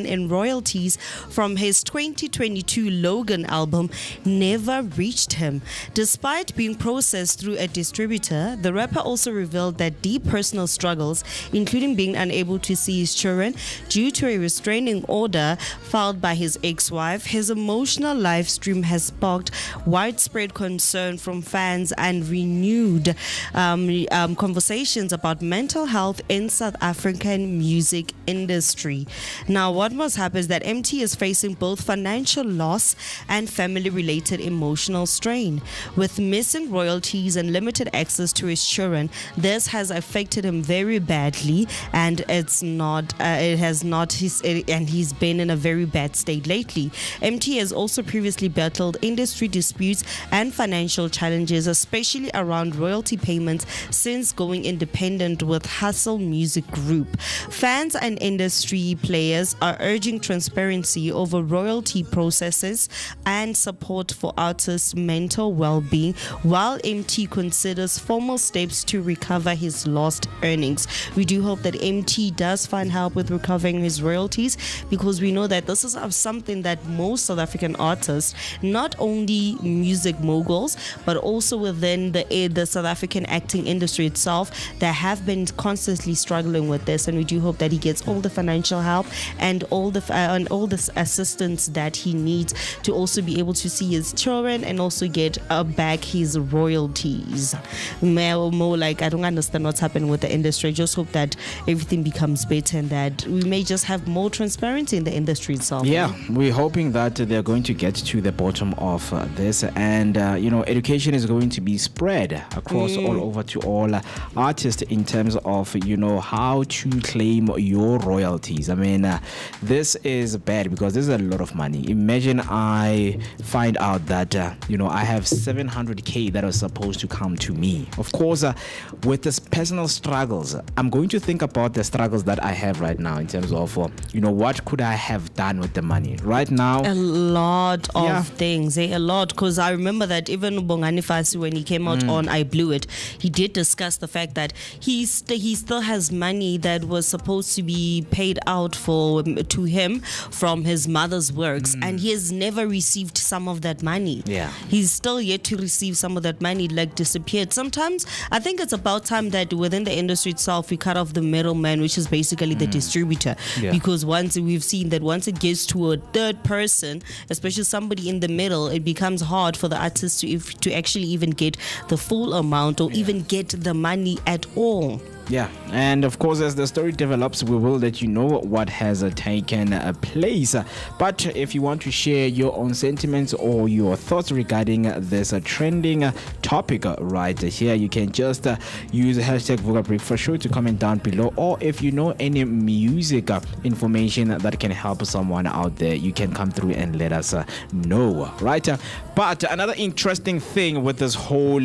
in royalties from his 2022 Logan album never reached him. Despite being processed through a distributor, the rapper also revealed that deep personal struggles, including being unable to see his children due to a restraining order filed by his ex-wife. His emotional live stream has sparked widespread concern from fans and renewed conversations about mental health in South African music industry. Now, what must happen is that MT is facing both financial loss and family-related emotional strain. With missing royalties and limited access to his children, this has affected him very badly, and he's been in a very bad state lately. MT has also previously battled industry disputes and financial challenges, especially around royalty payments since going independent with Hustle Music Group. Fans and industry players are urging transparency over royalty processes and support for artists' mental well-being, while MT considers formal steps to recover his lost earnings. We do hope that MT does find help with recovering his royalties, because we know that this is something that most South African artists, not only music moguls, but also within the South African acting industry itself, that have been constantly struggling with this. And we do hope that he gets all the financial help and all the assistance that he needs to also be able to see his children and also get back his royalties. More like, I don't understand what's happening with the industry. I just hope that everything becomes better and that we may just have more transparency in the industry itself. Yeah, we're hoping that they're going to get to the bottom of this, and education is going to be spread across all over to all artists in terms of how to claim your royalties. I mean, this is bad because this is a lot of money. Imagine I find out that I have 700k that are supposed to come to me. Of course, with this personal struggles, I'm going to think about the struggles that I have right now in terms of what could I have done with the money right now. A lot of things, a lot, because I remember that even Bongani Fasi, when he came out on I Blew It, he did discuss the fact that he still has money that was supposed to be paid out to him from his mother's works, and he has never received some of that money. He's still yet to receive some of that money, like disappeared. Sometimes I think it's about time that within the industry itself we cut off the middleman, which is basically the distributor, because we've seen that once it gets to a third person, especially somebody in the middle, it becomes hard for the artist to actually even get the full amount or even get the money at all. Yeah, and of course, as the story develops, we will let you know what has taken place. But if you want to share your own sentiments or your thoughts regarding this trending topic right here, you can just use hashtag Vooka Breakfast Show to comment down below. Or if you know any music information that can help someone out there, you can come through and let us know, right? But another interesting thing with this whole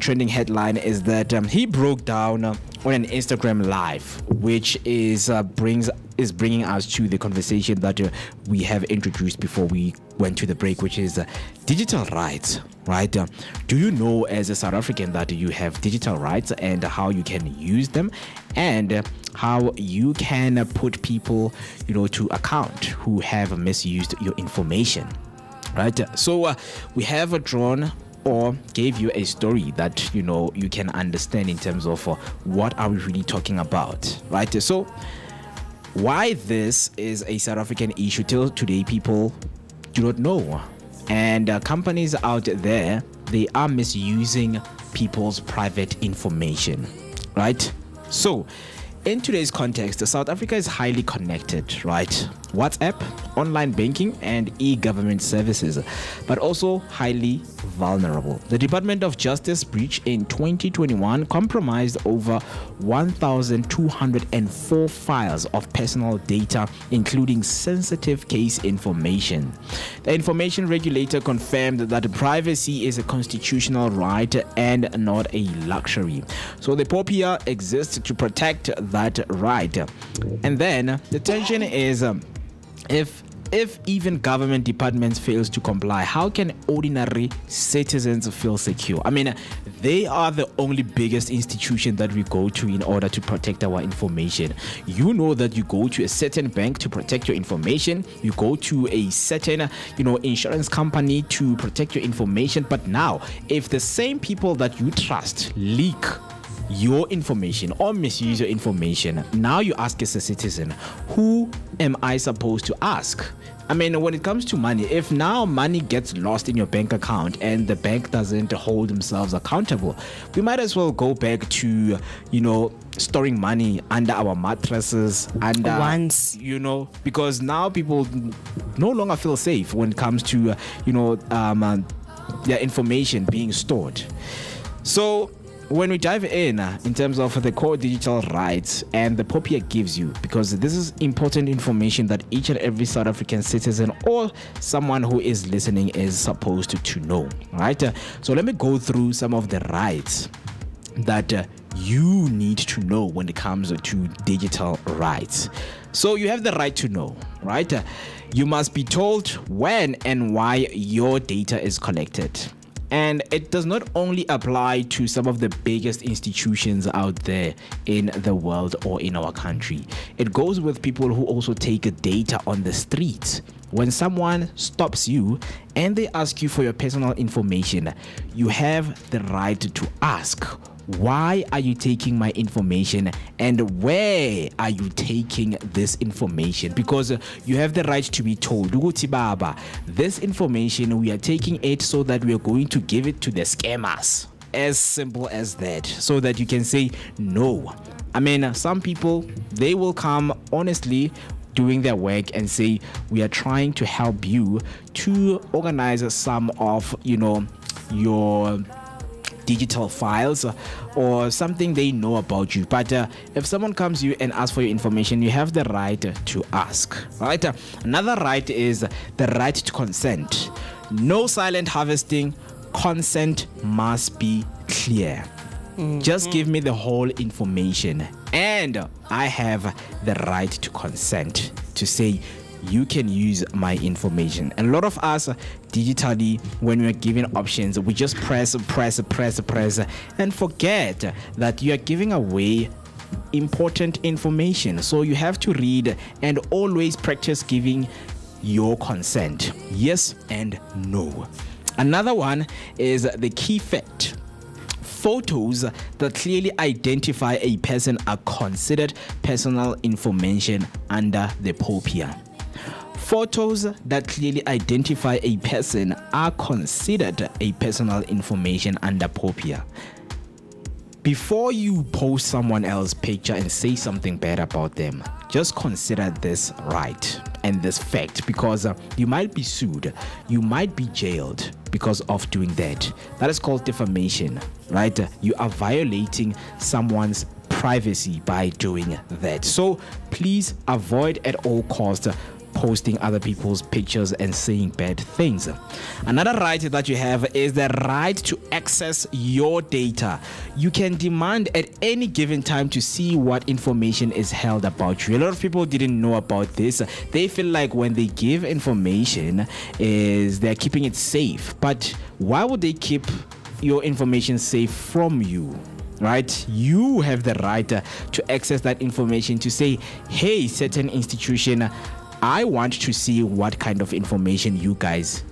trending headline is that he broke down on an Instagram Live, which is bringing us to the conversation that we have introduced before we went to the break, which is digital rights, right? Do you know, as a South African, that you have digital rights and how you can use them, and how you can put people, to account who have misused your information, right? So we have drawn or gave you a story that you can understand in terms of what are we really talking about, right? So why this is a South African issue till today, people do not know, and companies out there, they are misusing people's private information, right? So in today's context, South Africa is highly connected, right? WhatsApp, online banking, and e-government services, but also highly vulnerable. The Department of Justice breach in 2021 compromised over 1,204 files of personal data, including sensitive case information. The information regulator confirmed that privacy is a constitutional right and not a luxury. So the POPIA exists to protect that right. And then the tension is if even government departments fails to comply, how can ordinary citizens feel secure? I mean, they are the only biggest institution that we go to in order to protect our information. You know that you go to a certain bank to protect your information. You go to a certain, insurance company to protect your information. But now, if the same people that you trust leak your information or misuse your information, now you ask as a citizen, who am I supposed to ask? I mean, when it comes to money, if now money gets lost in your bank account and the bank doesn't hold themselves accountable, we might as well go back to, storing money under our mattresses, because now people no longer feel safe when it comes to, their information being stored. So when we dive in terms of the core digital rights and the POPIA gives you, because this is important information that each and every South African citizen or someone who is listening is supposed to know, right? So let me go through some of the rights that you need to know when it comes to digital rights. So you have the right to know, right? You must be told when and why your data is collected. And it does not only apply to some of the biggest institutions out there in the world or in our country. It goes with people who also take data on the streets. When someone stops you and they ask you for your personal information, you have the right to ask, why are you taking my information and where are you taking this information? Because you have the right to be told, Uguti Baba, this information, we are taking it so that we are going to give it to the scammers. As simple as that. So that you can say no. I mean, some people, they will come honestly doing their work and say, we are trying to help you to organize some of, your digital files or something they know about you. But if someone comes to you and asks for your information, you have the right to ask, right? Another right is the right to consent. No silent harvesting. Consent must be clear. Just give me the whole information and I have the right to consent to say you can use my information. And a lot of us digitally, when we're given options, we just press and forget that you are giving away important information. So you have to read and always practice giving your consent. Yes and no. Another one is the key fact. Photos that clearly identify a person are considered personal information under the POPIA. Photos that clearly identify a person are considered a personal information under POPIA. Before you post someone else's picture and say something bad about them, just consider this right and this fact, because you might be sued, you might be jailed because of doing that. That is called defamation, right? You are violating someone's privacy by doing that. So please avoid at all costs posting other people's pictures and saying bad things. Another right that you have is the right to access your data. You can demand at any given time to see what information is held about you. A lot of people didn't know about this. They feel like when they give information is they're keeping it safe. But why would they keep your information safe from you? Right? You have the right to access that information to say, hey, certain institution, I want to see what kind of information you guys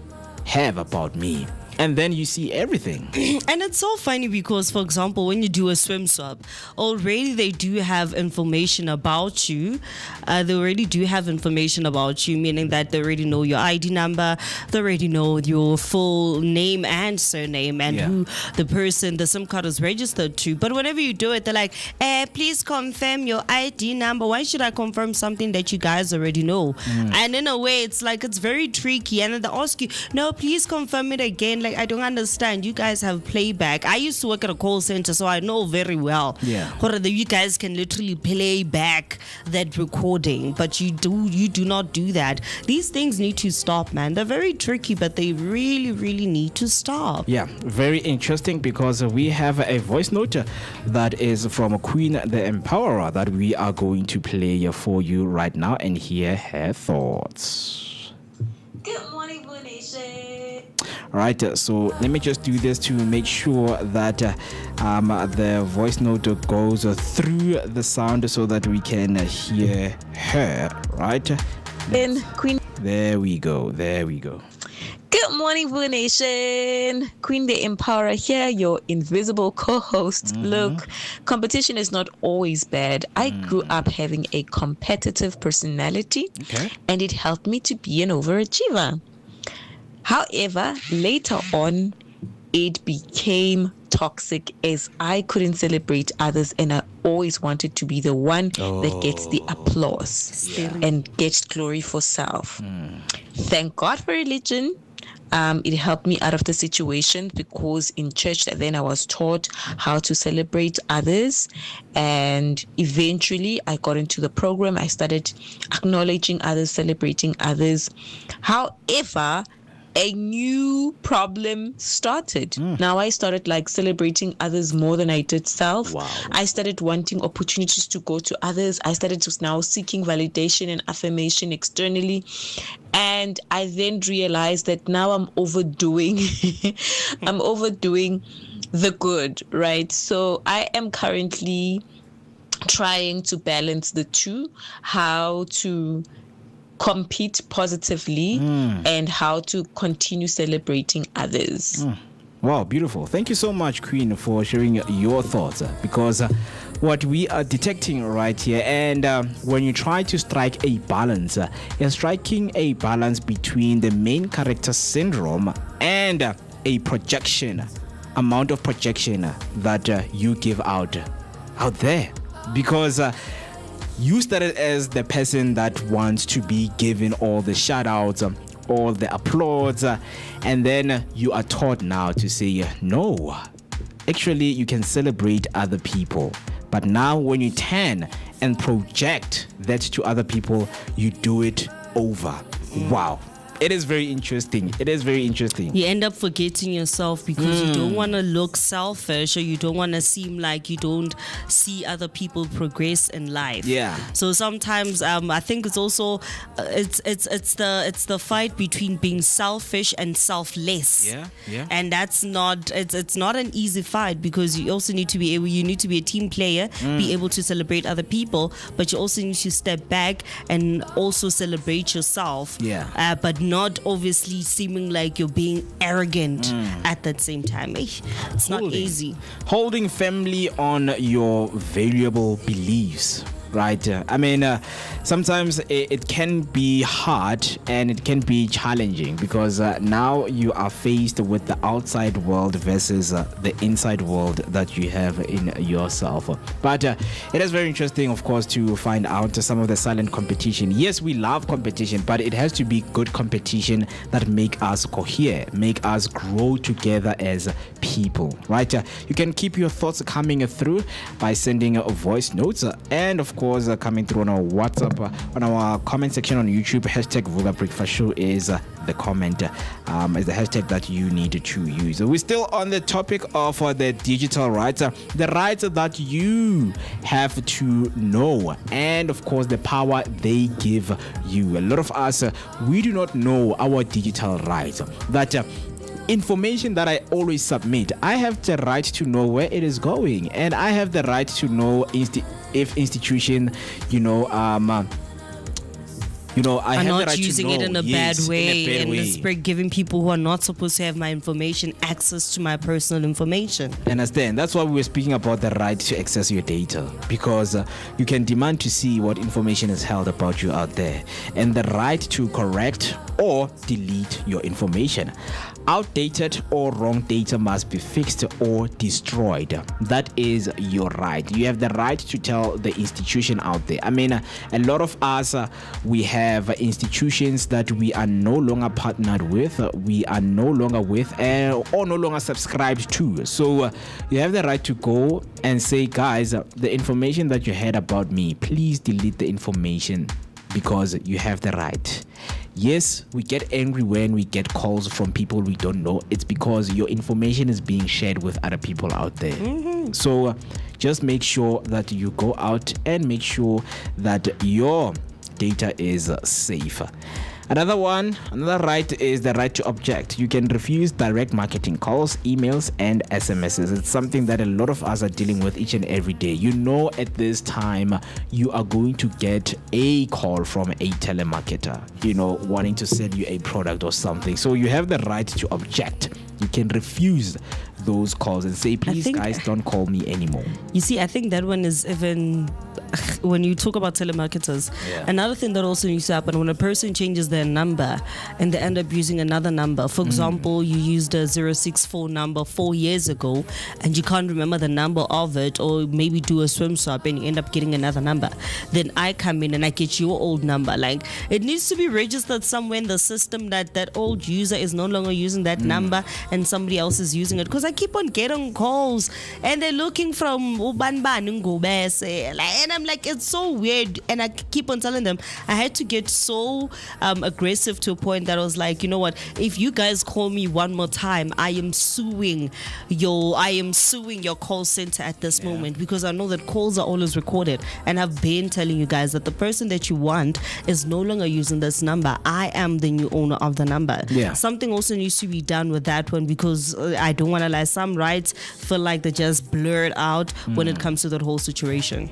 have about me. and then you see everything. And it's so funny because, for example, when you do a swim swap, already they do have information about you. They already do have information about you, meaning that they already know your ID number, they already know your full name and surname and who the person the SIM card is registered to. But whenever you do it, they're like, please confirm your ID number. Why should I confirm something that you guys already know? And in a way, it's like it's very tricky. And then they ask you, no, please confirm it again. Like, I don't understand. You guys have playback. I used to work at a call center, so I know very well. You guys can literally play back that recording, but you do not do that. These things need to stop, man. They're very tricky, but they really, really need to stop. Yeah, very interesting, because we have a voice note that is from Queen the Empowerer that we are going to play for you right now and hear her thoughts. Good morning, Blue Nation. All right, so let me just do this to make sure that the voice note goes through the sound so that we can hear her, right? And Queen. There we go. Good morning, Blue Nation. Queen the Empowerer here, your invisible co-host. Look, competition is not always bad. I grew up having a competitive personality, and it helped me to be an overachiever. However, later on, it became toxic as I couldn't celebrate others, and I always wanted to be the one that gets the applause and gets glory for self. Thank God for religion. It helped me out of the situation, because in church then I was taught how to celebrate others, and eventually I got into the program. I started acknowledging others, celebrating others. However, a new problem started. Now I started celebrating others more than I did self. I started wanting opportunities to go to others. I started just now seeking validation and affirmation externally. And I then realized that now I'm overdoing the good, right? So I am currently trying to balance the two, how to compete positively and how to continue celebrating others. Wow, beautiful. Thank you so much, Queen, for sharing your thoughts, because what we are detecting right here, and when you try to strike a balance, you're striking a balance between the main character syndrome and a projection, amount of projection that you give out there, because you started as the person that wants to be given all the shout outs, all the applause, and then you are taught now to say, no, actually you can celebrate other people. But now when you turn and project that to other people, you do it over. Wow. It is very interesting. You end up forgetting yourself because you don't want to look selfish, or you don't want to seem like you don't see other people progress in life. Yeah. So sometimes I think it's also it's the fight between being selfish and selfless. Yeah. And that's not it's not an easy fight, because you also need to be a team player, be able to celebrate other people, but you also need to step back and also celebrate yourself. Yeah. But not obviously seeming like you're being arrogant at that same time. It's not easy. Holding firmly on your valuable beliefs, right? Sometimes it can be hard and it can be challenging, because now you are faced with the outside world versus the inside world that you have in yourself. But it is very interesting, of course, to find out some of the silent competition. Yes, we love competition, but it has to be good competition that make us cohere, make us grow together as people, right? You can keep your thoughts coming through by sending voice notes, and of course coming through on our WhatsApp, on our comment section on YouTube. Hashtag Vooka Breakfast Show is the comment, is the hashtag that you need to use. We're still on the topic of the digital rights, the rights that you have to know, and of course the power they give you. A lot of us, we do not know our digital rights. That information that I always submit, I have the right to know where it is going, and I have the right to know if institution, your I are have the not right using to know. it in a Yes, bad way, in a bad and way. it's giving people who are not supposed to have my information access to my personal information. Understand? That's why we were speaking about the right to access your data, because you can demand to see what information is held about you out there, and the right to correct or delete your information. Outdated or wrong data must be fixed or destroyed. That is your right. You have the right to tell the institution out there. I mean, a lot of us, we have institutions that we are no longer partnered with, we are no longer with, or no longer subscribed to. So you have the right to go and say, guys, the information that you had about me, please delete the information, because you have the right. Yes, we get angry when we get calls from people we don't know. It's because your information is being shared with other people out there. So just make sure that you go out and make sure that your data is safe. Another right is the right to object. You can refuse direct marketing calls, emails, and SMSs. It's something that a lot of us are dealing with each and every day. At this time, you are going to get a call from a telemarketer, wanting to sell you a product or something. So you have the right to object. You can refuse those calls and say, please, guys, don't call me anymore. You see, I think that one is even when you talk about telemarketers. Another thing that also needs to happen when a person changes their number and they end up using another number. For example, you used a 064 number 4 years ago and you can't remember the number of it, or maybe do a swim swap and you end up getting another number. Then I come in and I get your old number. Like, it needs to be registered somewhere in the system that old user is no longer using that number and somebody else is using it. Because I keep on getting calls and they're looking from Ubanban Ngubese, and I'm like, it's so weird. And I keep on telling them, I had to get so aggressive to a point that I was like, you know what, if you guys call me one more time, I am suing your call center at this moment, because I know that calls are always recorded, and I've been telling you guys that the person that you want is no longer using this number. I am the new owner of the number. Something also needs to be done with that one, because I don't want to lie, some rights feel like they're just blurred out when it comes to that whole situation.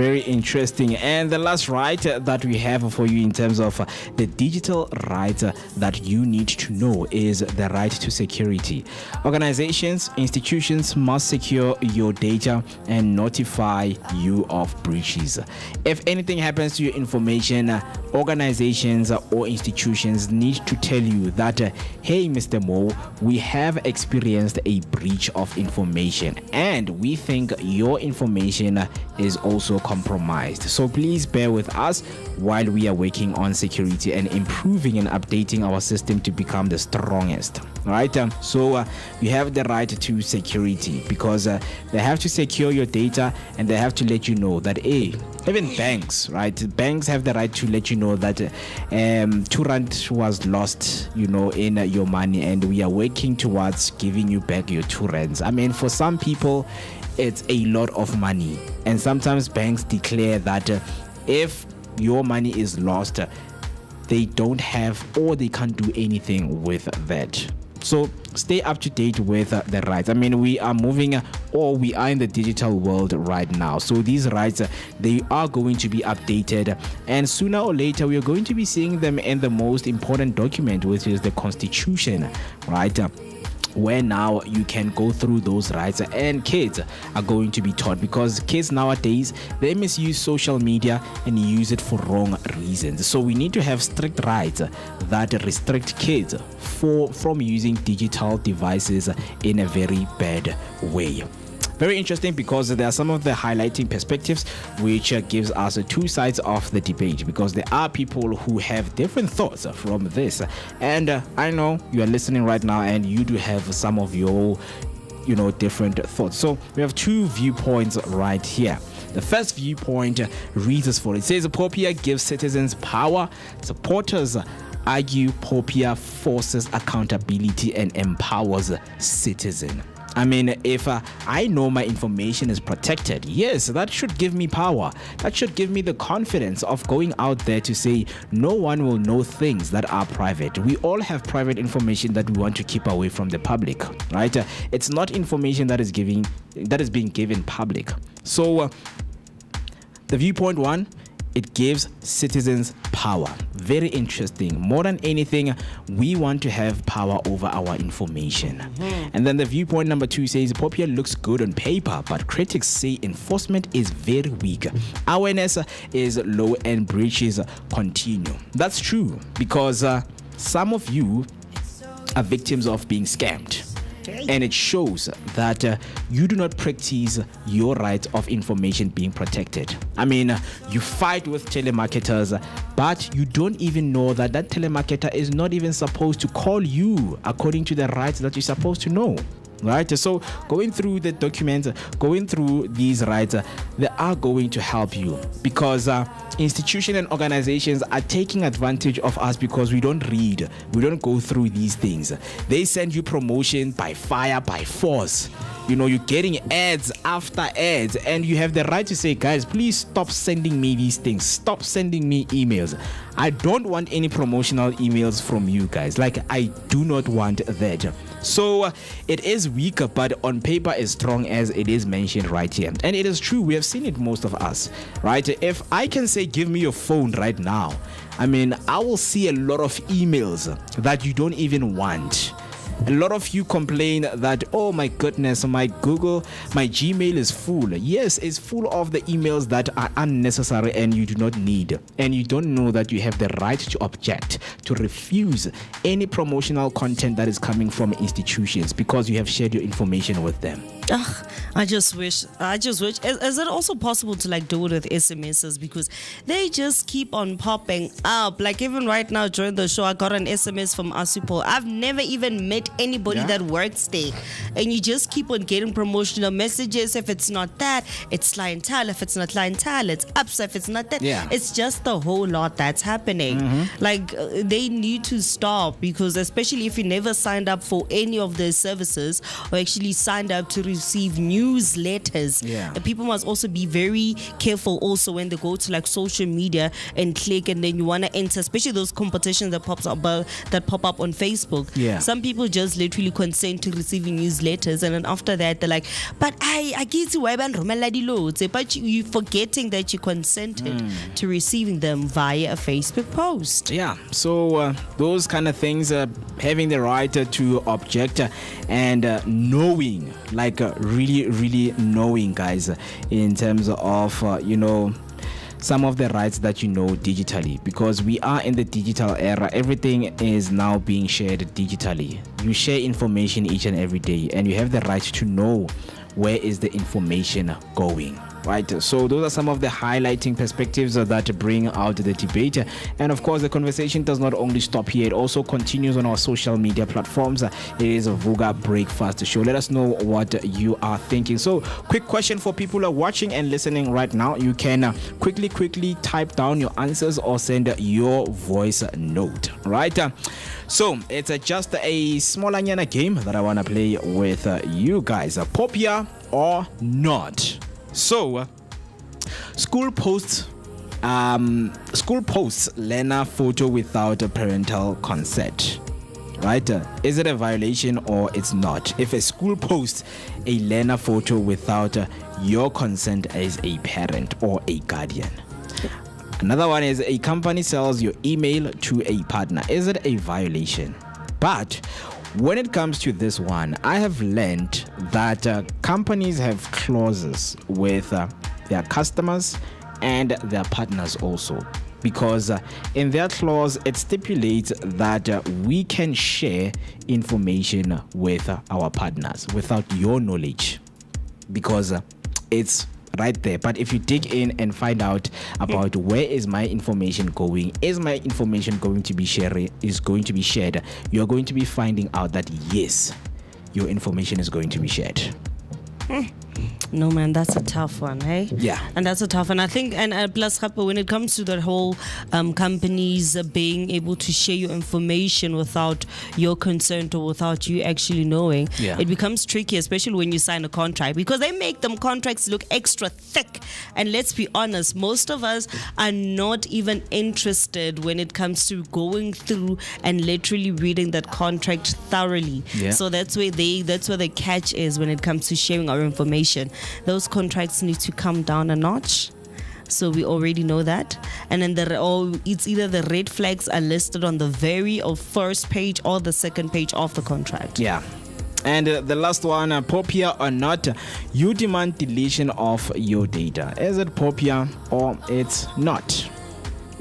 Very interesting. And the last right that we have for you in terms of the digital right that you need to know is the right to security. Organizations, institutions must secure your data and notify you of breaches. If anything happens to your information, organizations or institutions need to tell you that, hey, Mr. Mo, we have experienced a breach of information and we think your information is also compromised. So please bear with us while we are working on security and improving and updating our system to become the strongest. All right. So you have the right to security, because they have to secure your data and they have to let you know that, even banks, right? Banks have the right to let you know that 2 rand was lost, in your money, and we are working towards giving you back your 2 rands. I mean, for some people, it's a lot of money, and sometimes banks declare that if your money is lost, they don't have or they can't do anything with that. So stay up to date with the rights. I mean, we are moving, or we are in the digital world right now. So these rights, they are going to be updated, and sooner or later we are going to be seeing them in the most important document, which is the Constitution, right? Where now you can go through those rights, and kids are going to be taught, because kids nowadays, they misuse social media and use it for wrong reasons. So we need to have strict rights that restrict kids from using digital devices in a very bad way. Very interesting, because there are some of the highlighting perspectives which gives us 2 sides of the debate, because there are people who have different thoughts from this, and I know you are listening right now and you do have some of your different thoughts. So we have 2 viewpoints right here. The first viewpoint reads as follows. It says Popia gives citizens power. Supporters argue Popia forces accountability and empowers citizens. I mean, if I know my information is protected, yes, that should give me power. That should give me the confidence of going out there to say no one will know things that are private. We all have private information that we want to keep away from the public, right? It's not information that is being given public. So the viewpoint 1 it gives citizens power. Very interesting. More than anything, we want to have power over our information. And then the viewpoint number 2 says, Popia looks good on paper, but critics say enforcement is very weak. Awareness is low and breaches continue. That's true, because some of you are victims of being scammed. And it shows that you do not practice your right of information being protected. I mean, you fight with telemarketers, but you don't even know that that telemarketer is not even supposed to call you according to the rights that you're supposed to know. Right, so going through the documents, going through these rights, they are going to help you, because institutions and organizations are taking advantage of us because we don't read, we don't go through these things. They send you promotion by fire, by force. You know, you're getting ads after ads, and you have the right to say, guys, please stop sending me these things, stop sending me emails. I don't want any promotional emails from you guys. Like, I do not want that. So it is weaker, but on paper is strong, as it is mentioned right here. And it is true, we have seen it, most of us, right? If I can say, give me your phone right now, I mean, I will see a lot of emails that you don't even want. A lot of you complain that, oh my goodness, my Gmail is full. Yes, it's full of the emails that are unnecessary and you do not need. And you don't know that you have the right to object, to refuse any promotional content that is coming from institutions because you have shared your information with them. I just wish. Is it also possible to like do it with SMSs, because they just keep on popping up? Like even right now during the show, I got an SMS from Asupol. I've never even met anybody that works there, and you just keep on getting promotional messages. If it's not that, it's clientele. If it's not clientele, it's ups. If it's not that, it's just a whole lot that's happening. Like they need to stop, because especially if you never signed up for any of their services or actually signed up to receive newsletters, people must also be very careful also when they go to like social media and click, and then you want to enter, especially those competitions that pop up on Facebook. Some people just literally consent to receiving newsletters, and then after that they're like, but I get to web and romela di loads, but you forgetting that you consented to receiving them via a Facebook post. So those kind of things, having the right to object and knowing, like really knowing, guys, in terms of some of the rights that you know digitally, because we are in the digital era. Everything is now being shared digitally. You share information each and every day, and you have the right to know where is the information going. Right, so those are some of the highlighting perspectives that bring out the debate. And of course, the conversation does not only stop here, it also continues on our social media platforms. It is a Vooka Breakfast Show. Let us know what you are thinking. So, quick question for people who are watching and listening right now. You can quickly type down your answers or send your voice note. Right, so it's just a small anyana game that I want to play with you guys. Popia or not? So, school posts learner photo without a parental consent. Right? Is it a violation or it's not? If a school posts a learner photo without your consent as a parent or a guardian. Another one is a company sells your email to a partner. Is it a violation? But when it comes to this one, I have learned that companies have clauses with their customers and their partners also, because in their clause it stipulates that we can share information with our partners without your knowledge, because it's right there. But if you dig in and find out about where is my information going, is my information going to be shared, you're going to be finding out that yes, your information is going to be shared. No, man, that's a tough one, hey? Yeah. And that's a tough one. I think, and plus, when it comes to that whole companies being able to share your information without your consent or without you actually knowing, it becomes tricky, especially when you sign a contract, because they make them contracts look extra thick. And let's be honest, most of us are not even interested when it comes to going through and literally reading that contract thoroughly. So that's where the catch is when it comes to sharing our information. Those contracts need to come down a notch. So we already know that. And then it's either the red flags are listed on the very first page or the second page of the contract. Yeah. And the last one, popular or not, you demand deletion of your data. Is it popular or it's not?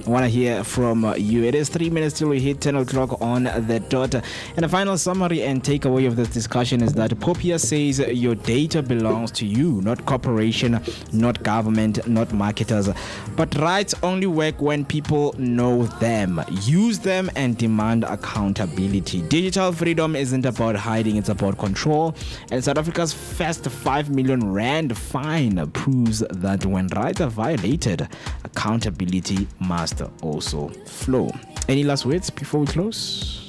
I want to hear from you. It is 3 minutes till we hit 10 o'clock on the dot. And the final summary and takeaway of this discussion is that Popia says your data belongs to you, not corporation, not government, not marketers. But rights only work when people know them, use them, and demand accountability. Digital freedom isn't about hiding, it's about control. And South Africa's first 5 million rand fine proves that when rights are violated, accountability must also flow. Any last words before we close?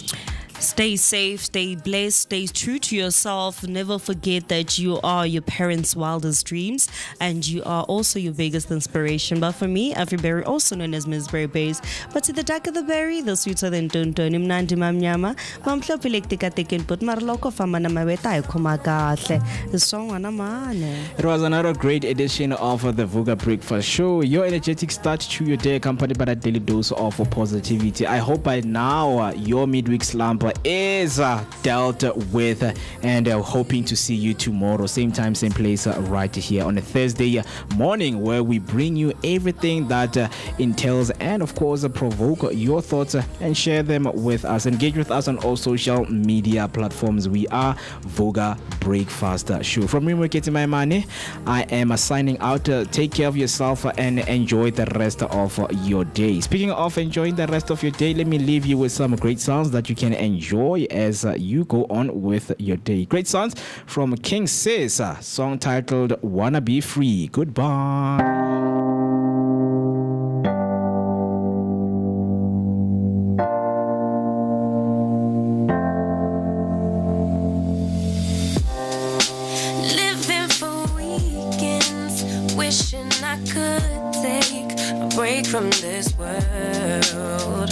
Stay safe, stay blessed, stay true to yourself. Never forget that you are your parents' wildest dreams and you are also your biggest inspiration. But for me, Afriberry, also known as Miss Berry Bays, but to the dark of the berry, the sweeter than Tonton, Mnandi Mamnyama, Mamplopilektika taken put Marloko Famana Maweta, Komagatle. The song on a man. It was another great edition of the Vooka Breakfast Show. Your energetic start to your day, accompanied by a daily dose of positivity. I hope by now your midweek slump is dealt with, and hoping to see you tomorrow, same time, same place, right here on a Thursday morning, where we bring you everything that entails and of course provoke your thoughts and share them with us. Engage with us on all social media platforms. We are Vooka Breakfast Show. From me, Moeketsi, I am signing out. Take care of yourself and enjoy the rest of your day. Speaking of enjoying the rest of your day, let me leave you with some great sounds that you can enjoy as you go on with your day. Great songs from King Sis, song titled Wanna Be Free. Goodbye. Living for weekends, wishing I could take a break from this world.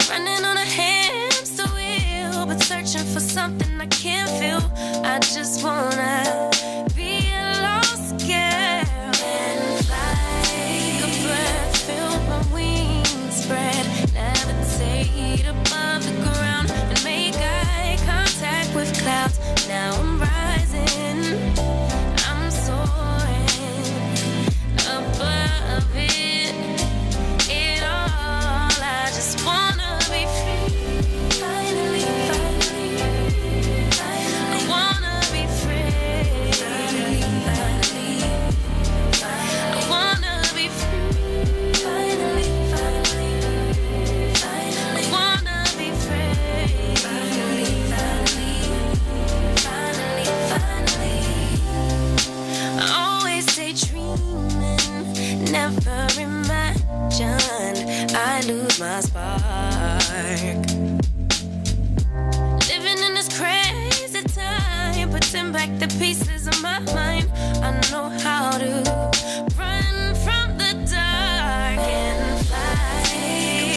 Running on a hamster wheel, but searching for something I can't feel. I just wanna be a lost girl and fly. Take a breath, feel my wings spread, levitate above the ground and make eye contact with clouds. Now I'm rising, I'm soaring above it all. I just wanna be free. Finally, I wanna be free. I wanna be free. Finally, I wanna be free. Finally. I always stay dreaming, never imagined I lose my spark. Living in this crazy time, putting back the pieces of my mind.